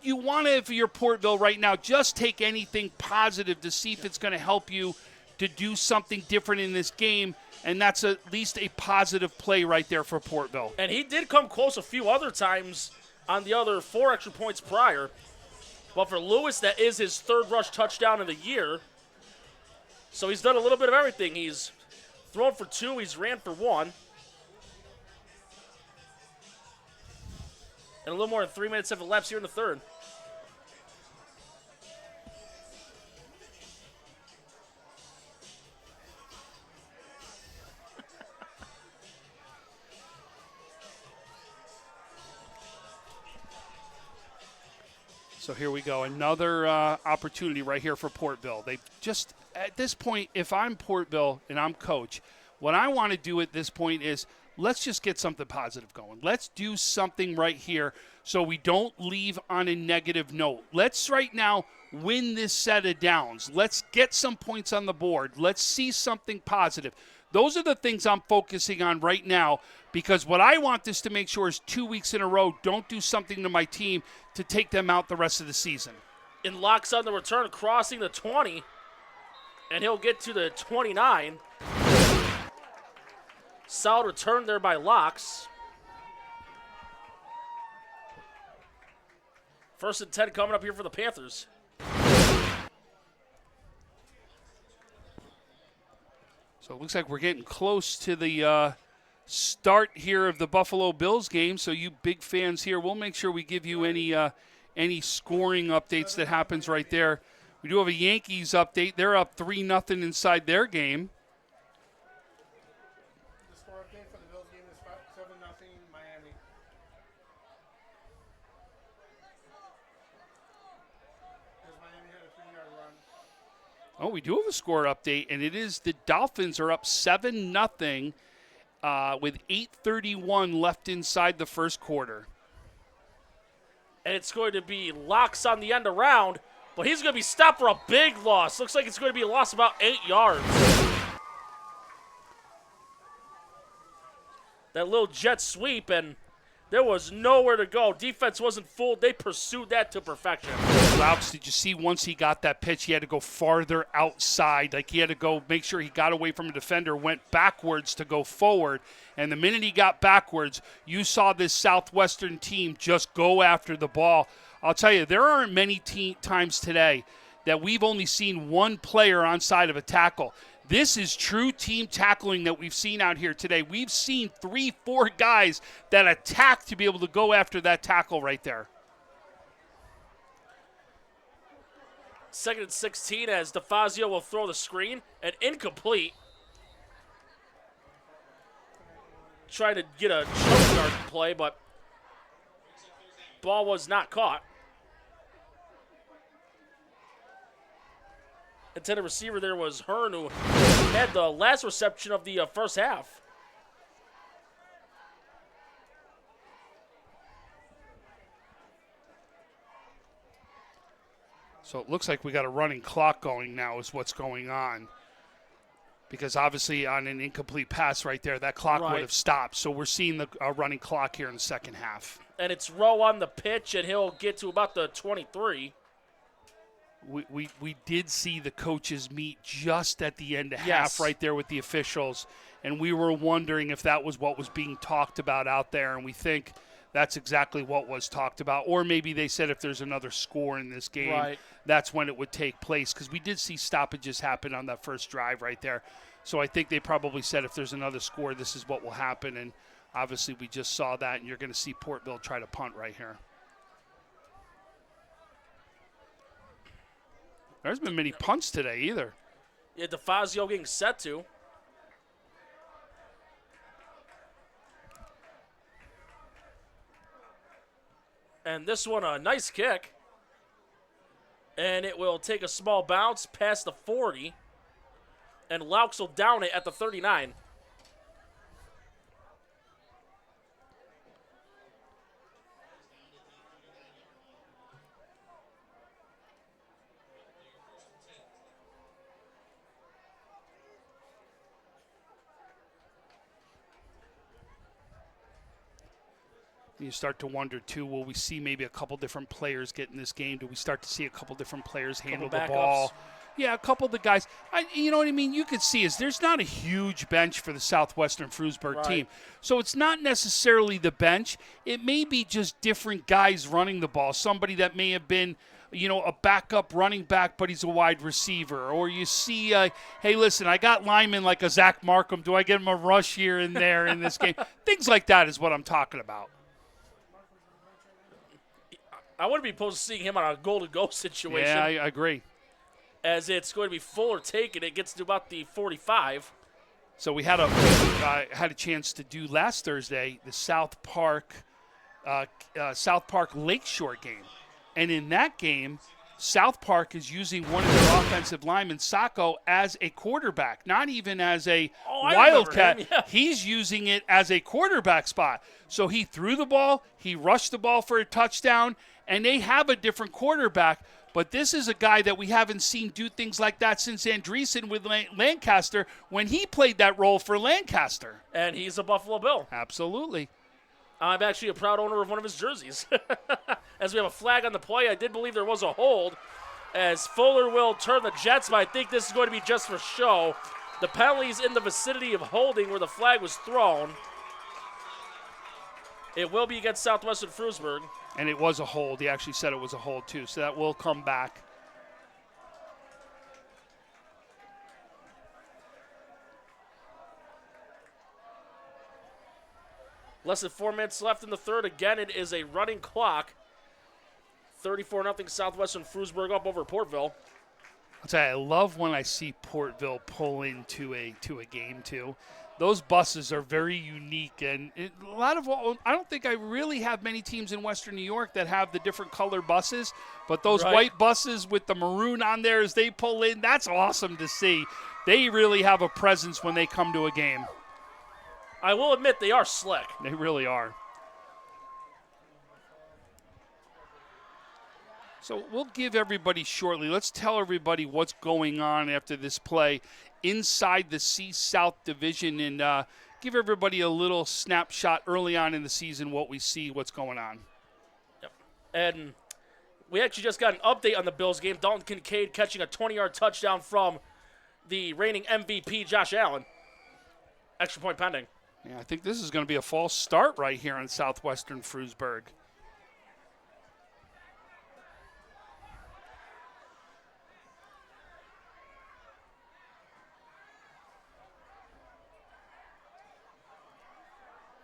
you want to, if you're Portville right now, just take anything positive to see if it's going to help you to do something different in this game, and that's at least a positive play right there for Portville. And he did come close a few other times on the other 4 extra points prior. But for Lewis, that is his third rush touchdown of the year. So he's done a little bit of everything. He's thrown for 2. He's ran for 1. And a little more than 3 minutes have elapsed here in the third. So here we go. Another opportunity right here for Portville. They just, at this point, if I'm Portville and I'm coach, what I want to do at this point is let's just get something positive going. Let's do something right here so we don't leave on a negative note. Let's right now win this set of downs. Let's get some points on the board. Let's see something positive. Those are the things I'm focusing on right now, because what I want this to make sure is 2 weeks in a row, don't do something to my team to take them out the rest of the season. And Locks on the return, crossing the 20, and he'll get to the 29. Solid return there by Locks. 1st and 10 coming up here for the Panthers. So it looks like we're getting close to the start here of the Buffalo Bills game. So you big fans here, we'll make sure we give you any scoring updates that happens right there. We do have a Yankees update. They're up 3-0 inside their game. The score update for the Bills game is 7-0 Miami. As Miami had a 3-yard run. Oh, we do have a score update, and it is the Dolphins are up 7-0 with 8:31 left inside the first quarter. And it's going to be Locks on the end around, but he's going to be stopped for a big loss. Looks like it's going to be a loss of about 8 yards. That little jet sweep, and there was nowhere to go. Defense wasn't fooled. They pursued that to perfection. Louts, did you see once he got that pitch, he had to go farther outside. Like he had to go make sure he got away from a defender, went backwards to go forward. And the minute he got backwards, you saw this Southwestern team just go after the ball. I'll tell you, there aren't many times today that we've only seen one player on side of a tackle. This is true team tackling that we've seen out here today. We've seen 3-4 guys that attack to be able to go after that tackle right there. 2nd and 16 as DeFazio will throw the screen, and incomplete. Trying to get a choke yard play, but ball was not caught. intended receiver there was Hearn, who had the last reception of the first half. So it looks like we got a running clock going now is what's going on. Because obviously on an incomplete pass right there, that clock would have stopped. So we're seeing a running clock here in the second half. And it's Rowe on the pitch, and he'll get to about the 23. We did see the coaches meet just at the end of half right there with the officials, and we were wondering if that was what was being talked about out there, and we think that's exactly what was talked about. Or maybe they said if there's another score in this game, that's when it would take place, because we did see stoppages happen on that first drive right there. So I think they probably said if there's another score, this is what will happen, and obviously we just saw that, and you're going to see Portville try to punt right here. There hasn't been many punts today either. Yeah, DeFazio getting set to. And this one, a nice kick. And it will take a small bounce past the 40. And Laux will down it at the 39. You start to wonder, too, will we see maybe a couple different players get in this game? Do we start to see a couple different players handle the ball? Yeah, a couple of the guys. You know what I mean? You could see is there's not a huge bench for the Southwestern Frewsburg team. So it's not necessarily the bench. It may be just different guys running the ball. Somebody that may have been, a backup running back, but he's a wide receiver. Or you see, hey, listen, I got linemen like a Zach Markham. Do I get him a rush here and there in this game? Things like that is what I'm talking about. I wouldn't be opposed to seeing him on a goal-to-go situation. Yeah, I agree. As it's going to be Fuller taking it, gets to about the 45. So we had a chance to do last Thursday the South Park Lakeshore game, and in that game, South Park is using one of their offensive linemen, Sacco, as a quarterback, not even as a wildcat. Yeah. He's using it as a quarterback spot. So he threw the ball, he rushed the ball for a touchdown, and they have a different quarterback. But this is a guy that we haven't seen do things like that since Andreessen with Lancaster when he played that role for Lancaster. And he's a Buffalo Bill. Absolutely. I'm actually a proud owner of one of his jerseys. As we have a flag on the play, I did believe there was a hold. As Fuller will turn the Jets, but I think this is going to be just for show. The penalty's in the vicinity of holding where the flag was thrown. It will be against Southwestern Frewsburg. And it was a hold. He actually said it was a hold, too. So that will come back. Less than 4 minutes left in the third. Again, it is a running clock. 34-0 Southwestern Frewsburg up over Portville. I'll tell you, I love when I see Portville pull into a game, too. Those buses are very unique, and I don't think I really have many teams in Western New York that have the different color buses, but those white buses with the maroon on there as they pull in, that's awesome to see. They really have a presence when they come to a game. I will admit they are slick. They really are. So we'll give everybody shortly. Let's tell everybody what's going on after this play inside the C-South division and give everybody a little snapshot early on in the season what we see, what's going on. Yep. And we actually just got an update on the Bills game. Dalton Kincaid catching a 20-yard touchdown from the reigning MVP, Josh Allen. Extra point pending. Yeah, I think this is going to be a false start right here on Southwestern Frewsburg.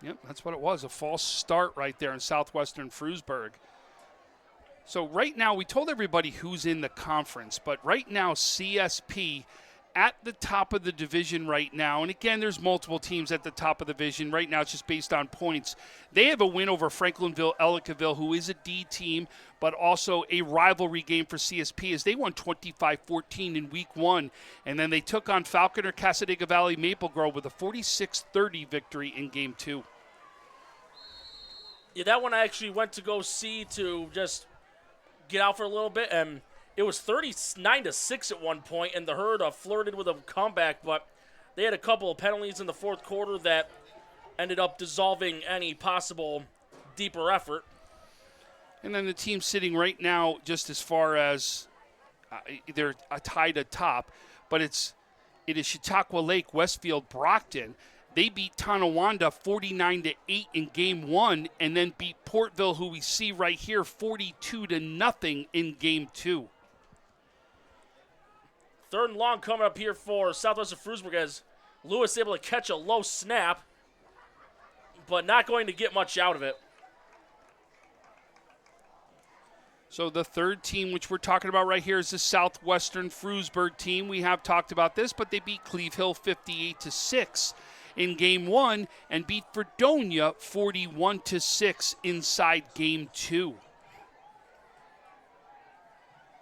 Yep, that's what it was, a false start right there in Southwestern Frewsburg. So right now, we told everybody who's in the conference, but right now CSP at the top of the division right now, and again, there's multiple teams at the top of the division. Right now, it's just based on points. They have a win over Franklinville-Ellicottville, who is a D team, but also a rivalry game for CSP as they won 25-14 in week 1. And then they took on Falconer-Cassadaga Valley-Maple Grove with a 46-30 victory in game 2. Yeah, that one I actually went to go see to just get out for a little bit, and it was 39-6 at one point, and the Herd flirted with a comeback, but they had a couple of penalties in the fourth quarter that ended up dissolving any possible deeper effort. And then the team sitting right now, just as far as they're tied atop, but it is Chautauqua Lake, Westfield, Brockton. They beat Tonawanda 49-8 in game 1, and then beat Portville, who we see right here, 42-0 in game 2. 3rd and long coming up here for Southwestern Frewsburg as Lewis able to catch a low snap, but not going to get much out of it. So the third team, which we're talking about right here, is the Southwestern Frewsburg team. We have talked about this, but they beat Cleve Hill 58-6 in game 1 and beat Fredonia 41-6 inside game 2.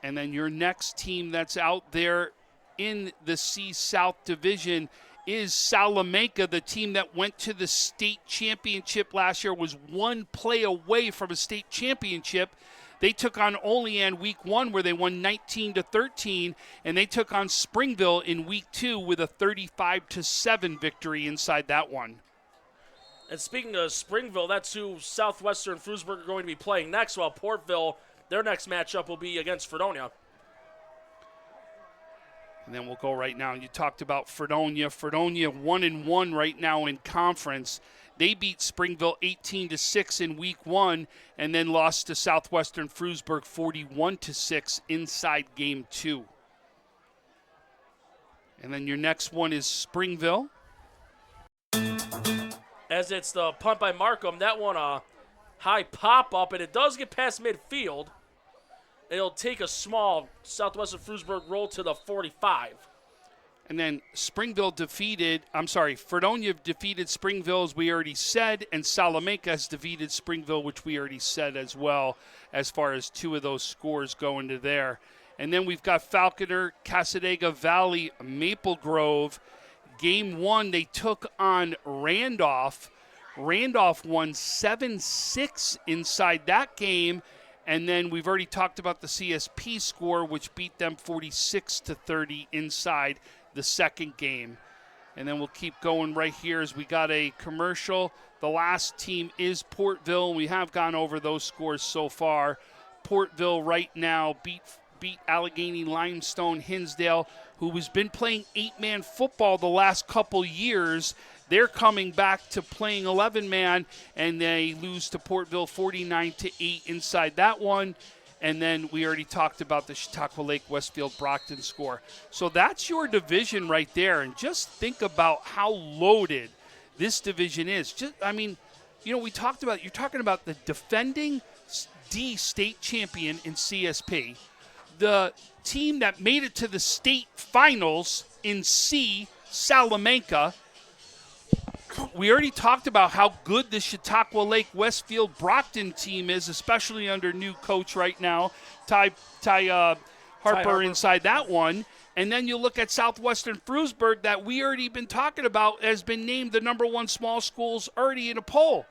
And then your next team that's out there in the C South Division is Salamanca, the team that went to the state championship last year, was one play away from a state championship. They took on Olean week 1 where they won 19-13, and they took on Springville in week 2 with a 35-7 victory inside that one. And speaking of Springville, that's who Southwestern Frewsburg are going to be playing next, while Portville, their next matchup will be against Fredonia. And then we'll go right now. You talked about Fredonia. Fredonia 1-1 right now in conference. They beat Springville 18-6 in week 1 and then lost to Southwestern Frewsburg 41-6 inside game 2. And then your next one is Springville. As it's the punt by Markham, that one a high pop-up, and it does get past midfield. It'll take a small Southwestern Frewsburg roll to the 45. And then Fredonia defeated Springville, as we already said, and Salamanca has defeated Springville, which we already said as well, as far as 2 of those scores go into there. And then we've got Falconer, Cassadaga Valley, Maple Grove. Game 1, they took on Randolph. Randolph won 7-6 inside that game. And then we've already talked about the CSP score, which beat them 46-30 inside the second game. And then we'll keep going right here as we got a commercial. The last team is Portville, and we have gone over those scores so far. Portville right now beat Allegheny Limestone Hinsdale, who has been playing 8-man football the last couple years. They're coming back to playing 11-man, and they lose to Portville 49-8 inside that one. And then we already talked about the Chautauqua Lake Westfield Brockton score. So that's your division right there. And just think about how loaded this division is. We talked about, you're talking about the defending D state champion in CSP, the team that made it to the state finals in C, Salamanca. We already talked about how good the Chautauqua Lake Westfield Brockton team is, especially under new coach right now, Ty Harper inside that one. And then you look at Southwestern Frewsburg that we already been talking about has been named the number 1 small schools already in a poll.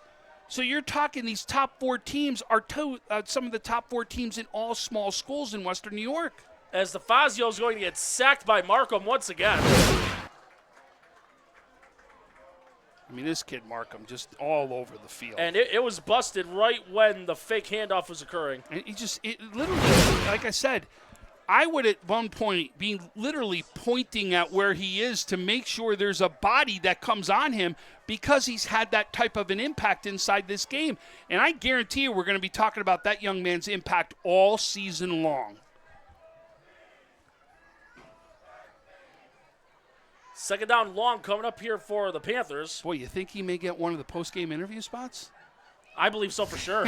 So you're talking these top 4 teams are some of the top 4 teams in all small schools in Western New York. As the Fazio is going to get sacked by Markham once again. I mean, this kid, Markham, just all over the field. And it was busted right when the fake handoff was occurring. And it literally, like I said, I would at one point be literally pointing at where he is to make sure there's a body that comes on him because he's had that type of an impact inside this game. And I guarantee you we're going to be talking about that young man's impact all season long. Second down long coming up here for the Panthers. Boy, you think he may get one of the post-game interview spots? I believe so for sure.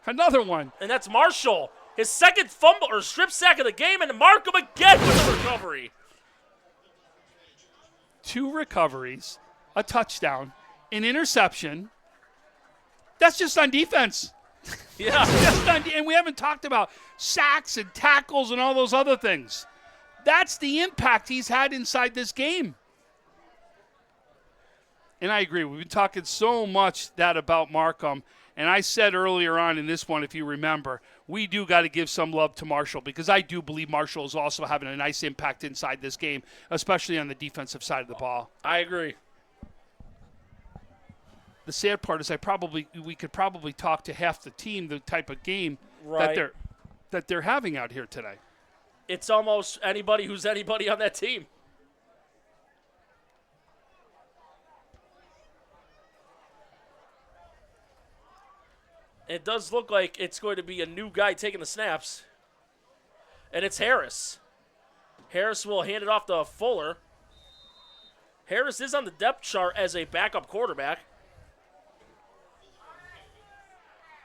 Another one. And that's Marshall. His second fumble or strip sack of the game, and Markham again with the recovery. 2 recoveries, a touchdown, an interception. That's just on defense. Yeah. And we haven't talked about sacks and tackles and all those other things. That's the impact he's had inside this game. And I agree. We've been talking so much that about Markham. And I said earlier on in this one, if you remember, we do got to give some love to Marshall because I do believe Marshall is also having a nice impact inside this game, especially on the defensive side of the ball. I agree. The sad part is we could probably talk to half the team, the type of game that they're having out here today. It's almost anybody who's anybody on that team. It does look like it's going to be a new guy taking the snaps. And it's Harris. Harris will hand it off to Fuller. Harris is on the depth chart as a backup quarterback.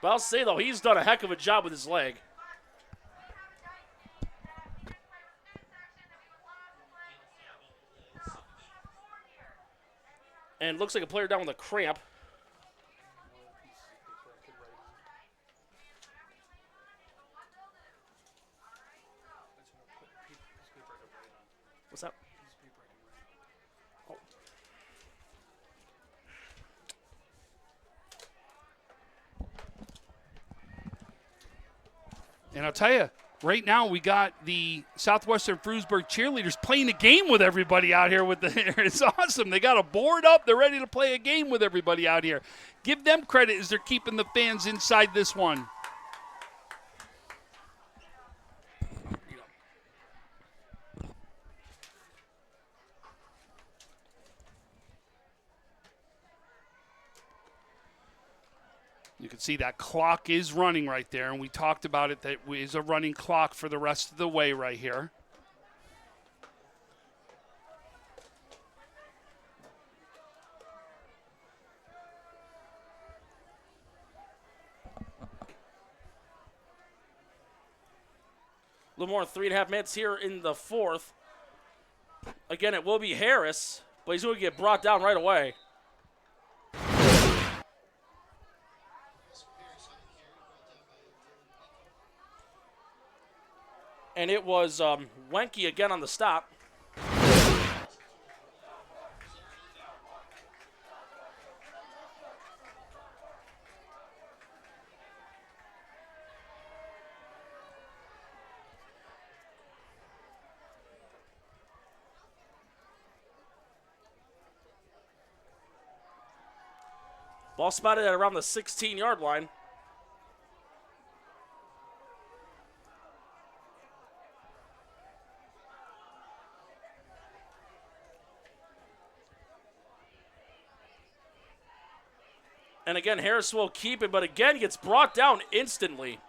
But I'll say, though, he's done a heck of a job with his leg. And looks like a player down with a cramp. What's that? Oh. And I'll tell you, right now we got the Southwestern Frewsburg cheerleaders playing a game with everybody out here. It's awesome. They got a board up. They're ready to play a game with everybody out here. Give them credit as they're keeping the fans inside this one. You can see that clock is running right there, and we talked about it. That is a running clock for the rest of the way right here. A little more than 3.5 minutes here in the fourth. Again, it will be Harris, but he's going to get brought down right away. And it was Wenke again on the stop. Ball spotted at around the 16-yard line. And again, Harris will keep it, but again gets brought down instantly.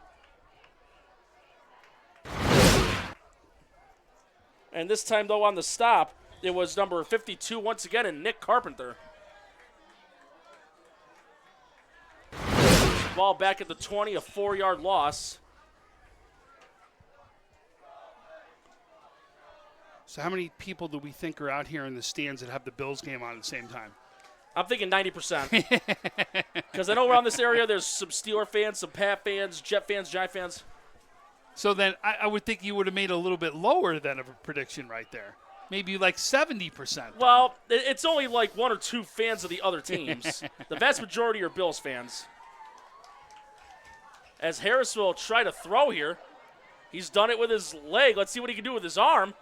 And this time, though, on the stop, it was number 52 once again, and Nick Carpenter. Ball back at the 20, a 4-yard loss. So how many people do we think are out here in the stands that have the Bills game on at the same time? I'm thinking 90%. Because I know around this area there's some Steeler fans, some Pat fans, Jet fans, Giant fans. So then I would think you would have made a little bit lower than of a prediction right there. Maybe like 70%. Well, it's only like 1 or 2 fans of the other teams. The vast majority are Bills fans. As Harris will try to throw here. He's done it with his leg. Let's see what he can do with his arm.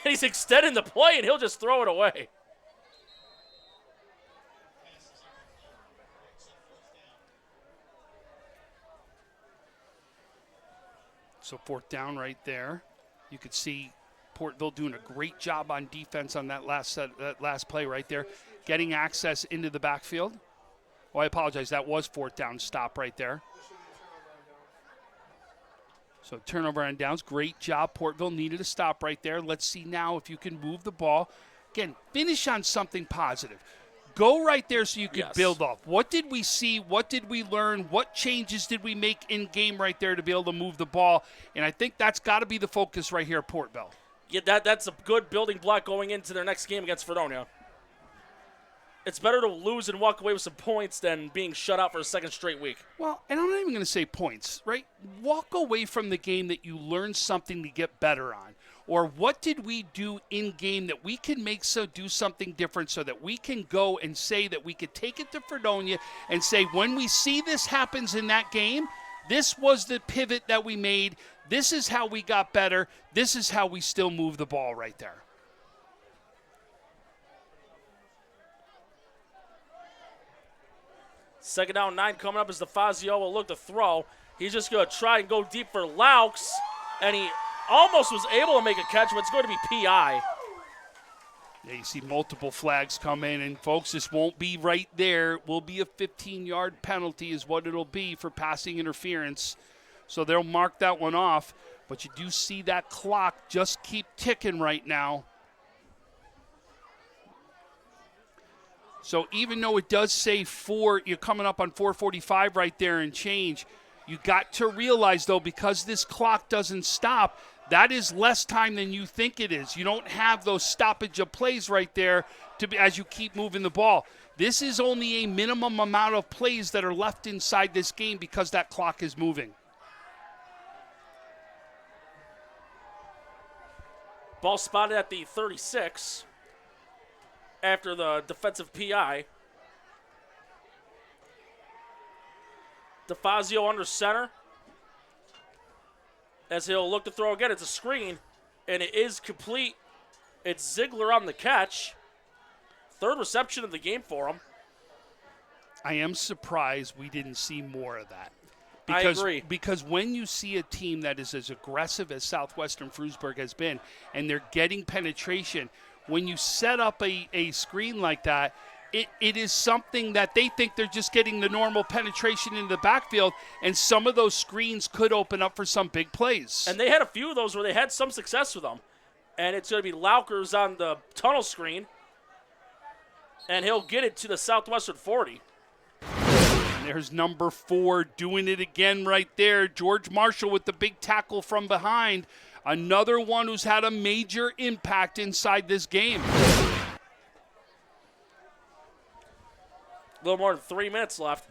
He's extending the play, and he'll just throw it away. So 4th down right there. You could see Portville doing a great job on defense on that last play right there, getting access into the backfield. Oh, I apologize. That was 4th down stop right there. So turnover on downs. Great job. Portville needed a stop right there. Let's see now if you can move the ball. Again, finish on something positive. Go right there so you can build off. What did we see? What did we learn? What changes did we make in game right there to be able to move the ball? And I think that's got to be the focus right here at Portville. Yeah, that's a good building block going into their next game against Fredonia. it's better to lose and walk away with some points than being shut out for a second straight week. Well, and I'm not even going to say points, right? Walk away from the game that you learned something to get better on. Or what did we do in game that we can do something different so that we can go and say that we could take it to Fredonia and say, when we see this happens in that game, this was the pivot that we made. This is how we got better. This is how we still move the ball right there. Second down, 9 coming up as DeFazio will look to throw. He's just going to try and go deep for Laux, and he almost was able to make a catch, but it's going to be PI. Yeah, you see multiple flags come in, and folks, this won't be right there. It will be a 15-yard penalty is what it'll be for passing interference. So they'll mark that one off, but you do see that clock just keep ticking right now. So even though it does say 4, you're coming up on 4:45 right there and change, you got to realize, though, because this clock doesn't stop, that is less time than you think it is. You don't have those stoppage of plays right there as you keep moving the ball. This is only a minimum amount of plays that are left inside this game because that clock is moving. Ball spotted at the 36 after the defensive PI. DeFazio under center as he'll look to throw again. It's a screen, and it is complete. It's Ziegler on the catch. Third reception of the game for him. I am surprised we didn't see more of that. I agree. Because when you see a team that is as aggressive as Southwestern Frewsburg has been, and they're getting penetration, when you set up a screen like that, it is something that they think they're just getting the normal penetration into the backfield, and some of those screens could open up for some big plays. And they had a few of those where they had some success with them. And it's going to be Laukers on the tunnel screen, and he'll get it to the Southwestern 40. And there's number 4 doing it again right there. George Marshall with the big tackle from behind. Another one who's had a major impact inside this game. A little more than 3 minutes left.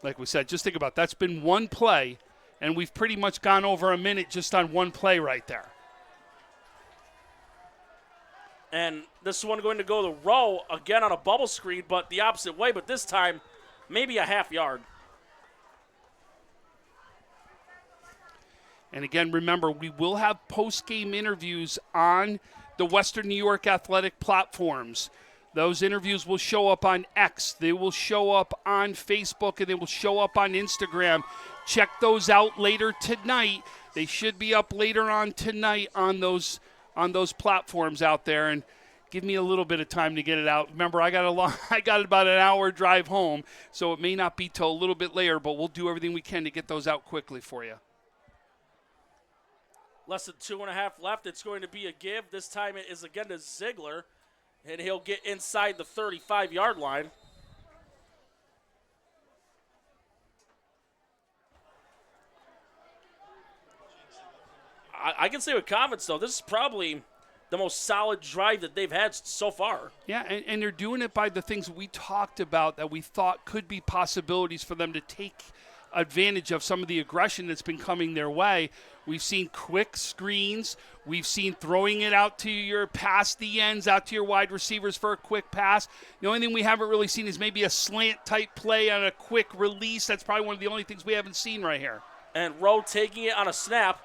Like we said, just think about it. That's been one play, and we've pretty much gone over a minute just on one play right there. And this one going to go to row again on a bubble screen, but the opposite way, but this time maybe a half yard. And again, remember, we will have post-game interviews on the Western New York athletic platforms. Those interviews will show up on X. They will show up on Facebook, and they will show up on Instagram. Check those out later tonight. They should be up later on tonight on those platforms out there. And give me a little bit of time to get it out. Remember, I got about an hour drive home, so it may not be till a little bit later, but we'll do everything we can to get those out quickly for you. Less than 2.5 left. It's going to be a give. This time it is again to Ziegler, and he'll get inside the 35-yard line. I can say with confidence, though, this is probably the most solid drive that they've had so far. Yeah, and they're doing it by the things we talked about that we thought could be possibilities for them to take advantage of some of the aggression that's been coming their way. We've seen quick screens. We've seen throwing it out to your past the ends, out to your wide receivers for a quick pass. The only thing we haven't really seen is maybe a slant type play on a quick release. That's probably one of the only things we haven't seen right here. And Rowe taking it on a snap.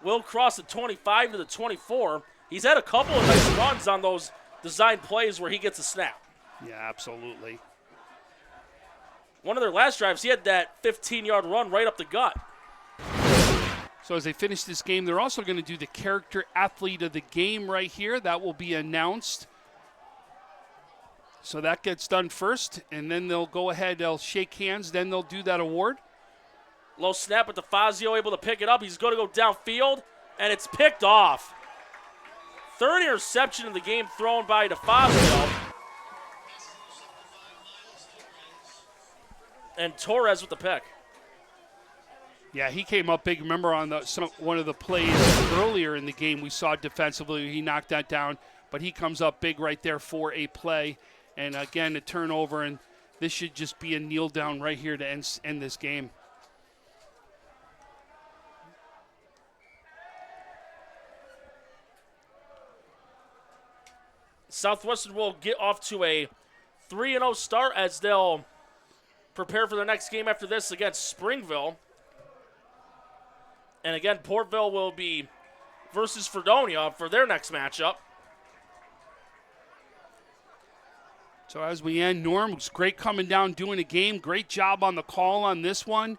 Will cross the 25 to the 24. He's had a couple of nice runs on those design plays where he gets a snap. Yeah, absolutely. One of their last drives, he had that 15-yard run right up the gut. So as they finish this game, they're also going to do the character athlete of the game right here. That will be announced. So that gets done first, and then they'll go ahead, they'll shake hands, then they'll do that award. Low snap, but DeFazio able to pick it up. He's going to go downfield, and it's picked off. Third interception of the game thrown by DeFazio. And Torres with the pick. Yeah, he came up big. Remember on one of the plays earlier in the game we saw defensively, he knocked that down. but he comes up big right there for a play. And again, a turnover, and this should just be a kneel down right here to end this game. Southwestern will get off to a 3-0 start as they'll prepare for their next game after this against Springville. And again, Portville will be versus Fredonia for their next matchup. So as we end, Norm, it was great coming down, doing a game. Great job on the call on this one.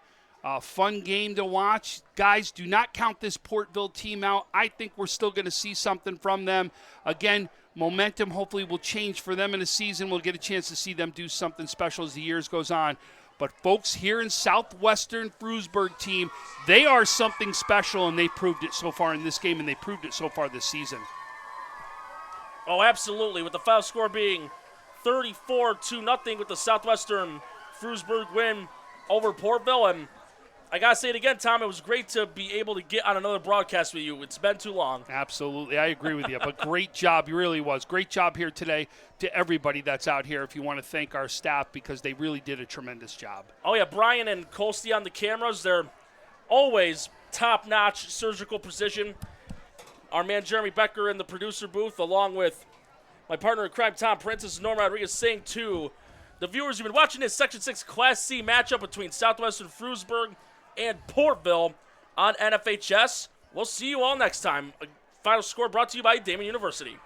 Fun game to watch. Guys, do not count this Portville team out. I think we're still going to see something from them. Again, momentum hopefully will change for them in the season. We'll get a chance to see them do something special as the years goes on. But folks, here in Southwestern Frewsburg team, they are something special, and they proved it so far in this game, and they proved it so far this season. Oh, absolutely. With the final score being 34-0 with the Southwestern Frewsburg win over Portville. And I got to say it again, Tom, it was great to be able to get on another broadcast with you. It's been too long. Absolutely. I agree with you. But great job. You really was. Great job here today to everybody that's out here. If you want to thank our staff, because they really did a tremendous job. Oh, yeah. Brian and Colsty on the cameras. They're always top-notch surgical precision. Our man Jeremy Becker in the producer booth, along with my partner in crime, Tom Princess, and Norm Rodriguez, saying to the viewers who've been watching this Section 6 Class C matchup between Southwestern Frewsburg and Portville on NFHS. We'll see you all next time. A final score brought to you by Damon University.